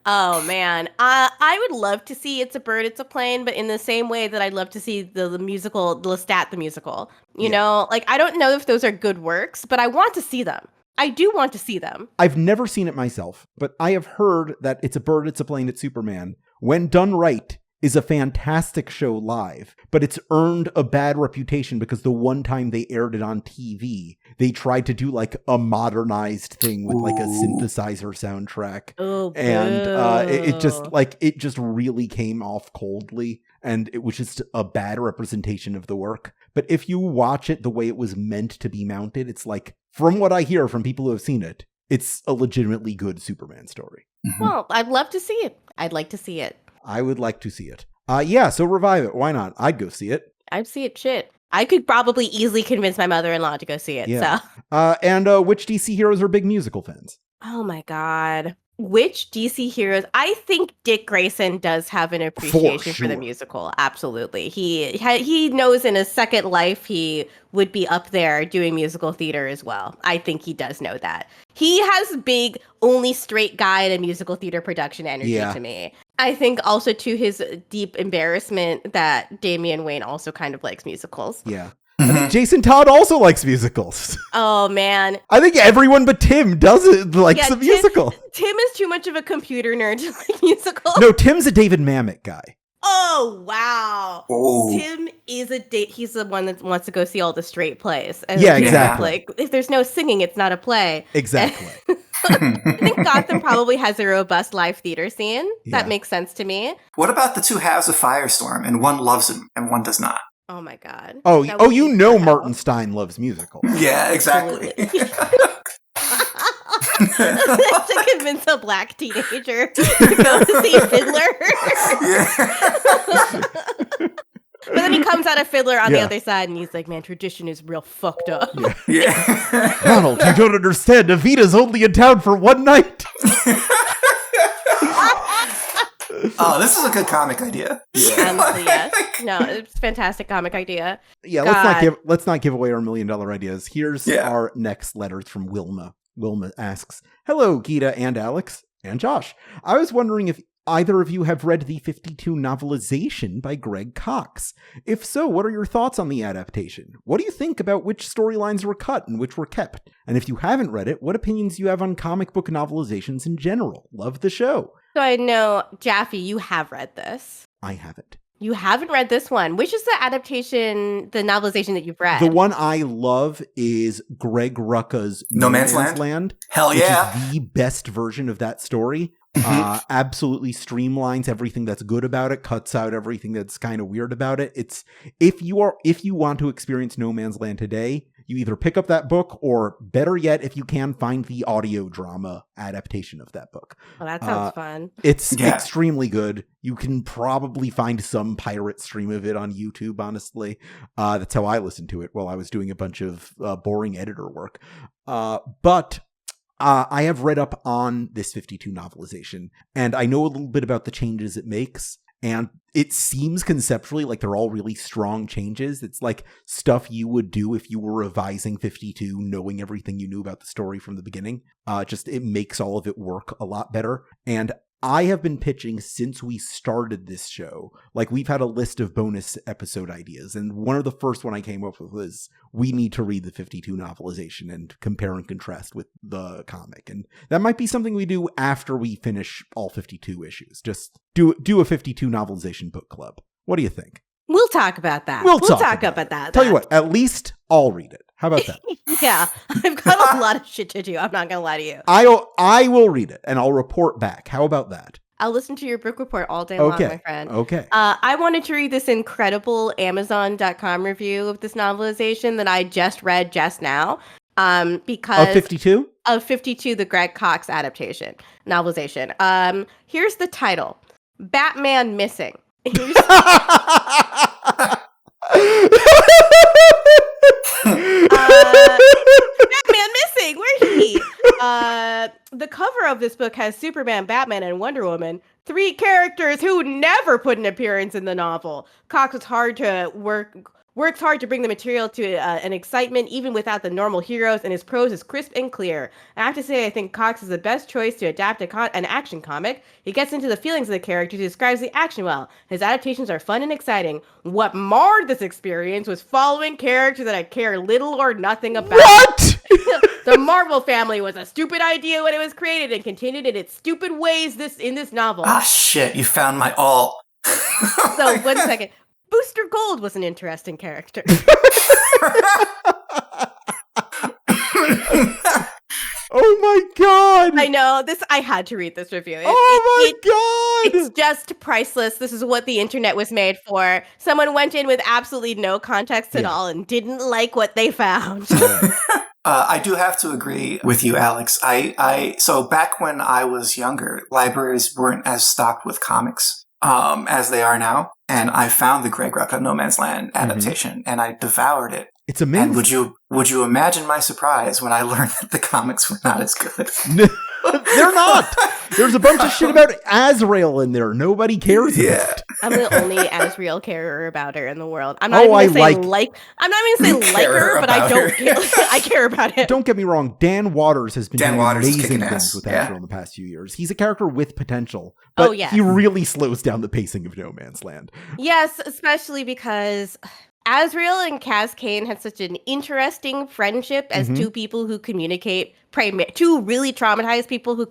Oh, man. I would love to see It's a Bird, It's a Plane, but in the same way that I'd love to see the musical, Lestat the musical. You know, like, I don't know if those are good works, but I want to see them. I do want to see them. I've never seen it myself, but I have heard that It's a Bird, It's a Plane, It's Superman, when done right, is a fantastic show live, but it's earned a bad reputation because the one time they aired it on TV, they tried to do like a modernized thing with like a synthesizer soundtrack. Oh, and it just really came off coldly, and it was just a bad representation of the work. But if you watch it the way it was meant to be mounted, it's like, from what I hear from people who have seen it, it's a legitimately good Superman story. Well, I'd love to see it. I'd like to see it. I would like to see it. So revive it. Why not? I'd go see it. I'd see it. Shit. I could probably easily convince my mother-in-law to go see it. Yeah. So. And which DC heroes are big musical fans? Oh my God. Which DC heroes? I think Dick Grayson does have an appreciation for the musical. Absolutely. He knows in his second life he would be up there doing musical theater as well. I think he does know that. He has big, only straight guy in a musical theater production energy to me. I think also to his deep embarrassment that Damian Wayne also kind of likes musicals. Yeah. I think Jason Todd also likes musicals. Oh, man. I think everyone but Tim likes a musical. Tim is too much of a computer nerd to like musicals. No, Tim's a David Mamet guy. Oh, wow. Oh. Tim is he's the one that wants to go see all the straight plays. And yeah, exactly. Like, if there's no singing, it's not a play. Exactly. I think Gotham probably has a robust live theater scene. That makes sense to me. What about the two halves of Firestorm, and one loves him and one does not? Oh my God. Oh, you know Martin Stein loves musicals. Yeah, exactly. To convince a black teenager to go see Fiddler. But then he comes out of Fiddler on the other side and he's like, man, tradition is real fucked up. Yeah. Ronald, you don't understand. Evita's only in town for one night. Oh, this is a good comic idea. Yeah. Honestly, yes. No, it's a fantastic comic idea. Yeah, let's not give away our $1 million ideas. Here's our next letter from Wilma. Wilma asks, hello, Gita and Alex and Josh. I was wondering if either of you have read the 52 novelization by Greg Cox. If so, what are your thoughts on the adaptation? What do you think about which storylines were cut and which were kept? And if you haven't read it, what opinions do you have on comic book novelizations in general? Love the show. So I know, Jaffe, you have read this. I haven't. You haven't read this one. Which is the adaptation, the novelization that you've read? The one I love is Greg Rucka's No Man's Land. Hell yeah. Which is the best version of that story. Absolutely streamlines everything that's good about it, cuts out everything that's kind of weird about it. It's if you want to experience No Man's Land today, you either pick up that book or, better yet, if you can, find the audio drama adaptation of that book. Well, that sounds fun. It's extremely good. You can probably find some pirate stream of it on YouTube, honestly. That's how I listened to it while I was doing a bunch of boring editor work. But I have read up on this 52 novelization, and I know a little bit about the changes it makes. And it seems conceptually like they're all really strong changes. It's like stuff you would do if you were revising 52, knowing everything you knew about the story from the beginning. Just it makes all of it work a lot better. And I have been pitching since we started this show. Like, we've had a list of bonus episode ideas, and one of the first one I came up with was, we need to read the 52 novelization and compare and contrast with the comic. And that might be something we do after we finish all 52 issues. Just do a 52 novelization book club. What do you think? We'll talk about that. We'll talk about that. Tell you what, at least I'll read it. How about that? Yeah, I've got a lot of shit to do. I'm not going to lie to you. I will read it, and I'll report back. How about that? I'll listen to your book report all day long, my friend. Okay. I wanted to read this incredible Amazon.com review of this novelization that I just read just now. Because of 52? Of 52, the Greg Cox adaptation, novelization. Here's the title. Batman Missing. Batman Missing, where's he? The cover of this book has Superman, Batman, and Wonder Woman, 3 characters who never put an appearance in the novel. Cox works hard to bring the material to an excitement even without the normal heroes, and his prose is crisp and clear. I have to say, I think Cox is the best choice to adapt an action comic. He gets into the feelings of the characters, he describes the action well. His adaptations are fun and exciting. What marred this experience was following characters that I care little or nothing about. What? The Marvel family was a stupid idea when it was created and continued in its stupid ways in this novel. Ah, shit, you found my all. So, 1 second. Booster Gold was an interesting character. Oh my god! I know, I had to read this review. God! It's just priceless. This is what the internet was made for. Someone went in with absolutely no context at all and didn't like what they found. I do have to agree with you, Alex. So back when I was younger, libraries weren't as stocked with comics as they are now. And I found the Greg Rucka No Man's Land adaptation, and I devoured it. It's amazing. And would you imagine my surprise when I learned that the comics were not as good? They're not. There's a bunch of shit about Azrael in there. Nobody cares about. I'm the only Azrael carer about her in the world. I'm not even going to say like her, but I don't care. I care about him. Don't get me wrong. Dan Waters has been doing amazing things with Azrael in the past few years. He's a character with potential, but he really slows down the pacing of No Man's Land. Yes, especially because Azrael and Kaz Kane had such an interesting friendship as two people who communicate, two really traumatized people who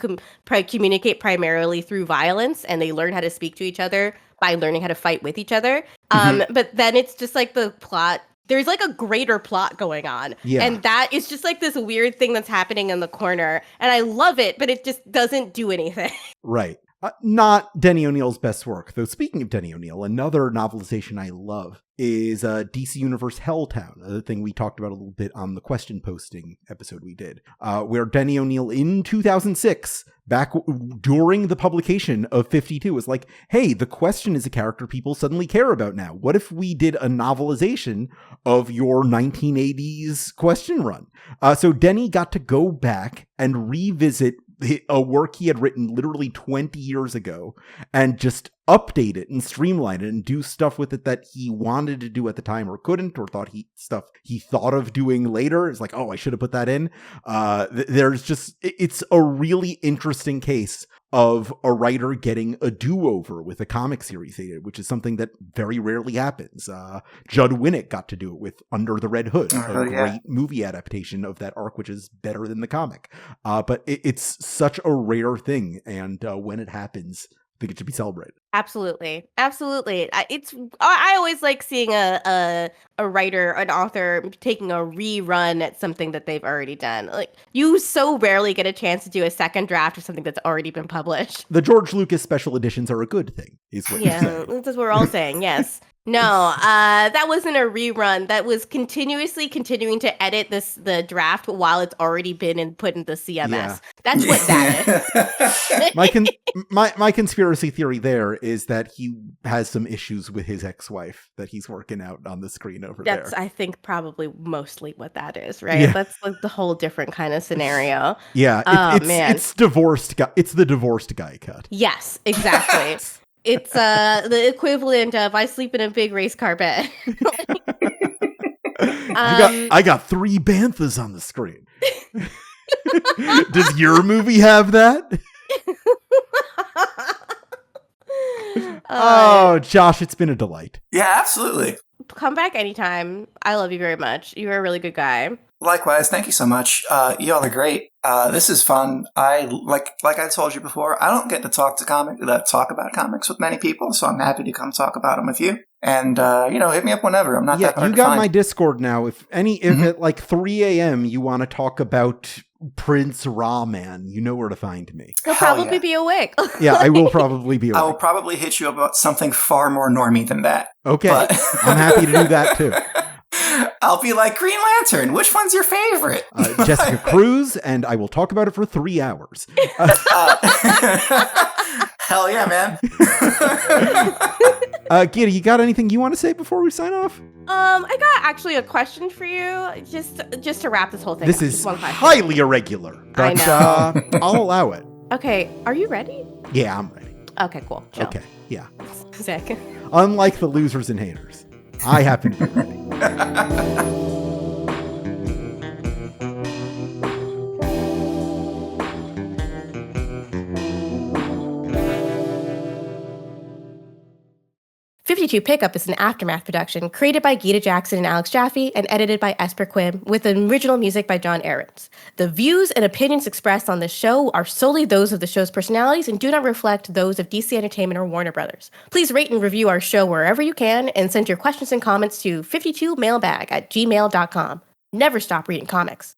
communicate primarily through violence, and they learn how to speak to each other by learning how to fight with each other. But then it's just like the plot. There's like a greater plot going on. Yeah. And that is just like this weird thing that's happening in the corner. And I love it, but it just doesn't do anything. Right. Not Denny O'Neil's best work, though. Speaking of Denny O'Neil, another novelization I love is DC Universe Helltown, the thing we talked about a little bit on the question posting episode we did, where Denny O'Neil in 2006, back during the publication of 52, was like, hey, the Question is a character people suddenly care about now. What if we did a novelization of your 1980s Question run? So Denny got to go back and revisit a work he had written literally 20 years ago and just update it and streamline it and do stuff with it that he wanted to do at the time or couldn't, or stuff he thought of doing later. It's like, oh, I should have put that in. It's a really interesting case of a writer getting a do-over with a comic series they did, which is something that very rarely happens. Judd Winnick got to do it with Under the Red Hood, a great movie adaptation of that arc, which is better than the comic. But it's such a rare thing, and when it happens, I think it should be celebrated. Absolutely. I always like seeing a writer, an author taking a rerun at something that they've already done. Like, you so rarely get a chance to do a second draft of something that's already been published. The George Lucas special editions are a good thing, is what you're saying. That's what we're all saying, yes. No, that wasn't a rerun. That was continuing to edit the draft while it's already been put in the CMS. Yeah. That's what that is. My conspiracy theory there is that he has some issues with his ex-wife that he's working out on the screen over there. That's, I think, probably mostly what that is, right? Yeah. That's like the whole different kind of scenario. Yeah, man. It's divorced guy. It's the divorced guy cut. Yes, exactly. It's the equivalent of I sleep in a big race car bed. I got 3 banthas on the screen. Does your movie have that? Oh, Josh, it's been a delight. Yeah, absolutely. Come back anytime. I love you very much. You're a really good guy. Likewise, thank you so much. Y'all are great. This is fun. I like I told you before, I don't get to talk about comics with many people, so I'm happy to come talk about them with you. And hit me up whenever. I'm not that hard you to got find. my Discord now. If at like 3 a.m. you want to talk about Prince Raman, you know where to find me. He'll probably be awake. Yeah, I will probably be awake. I will probably hit you about something far more normie than that. Okay, but I'm happy to do that too. I'll be like, Green Lantern, which one's your favorite? Jessica Cruz, and I will talk about it for 3 hours. Hell yeah, man. Gita, you got anything you want to say before we sign off? I got actually a question for you, just to wrap this whole thing. This is highly irregular, but I'll allow it. Okay, are you ready? Yeah, I'm ready. Okay, cool. Chill. Okay, yeah. Sick. Unlike the losers and haters, I happen to be ready. 52 Pickup is an Aftermath production created by Gita Jackson and Alex Jaffe and edited by Esper Quim with original music by John Ahrens. The views and opinions expressed on this show are solely those of the show's personalities and do not reflect those of DC Entertainment or Warner Brothers. Please rate and review our show wherever you can and send your questions and comments to 52mailbag@gmail.com. Never stop reading comics.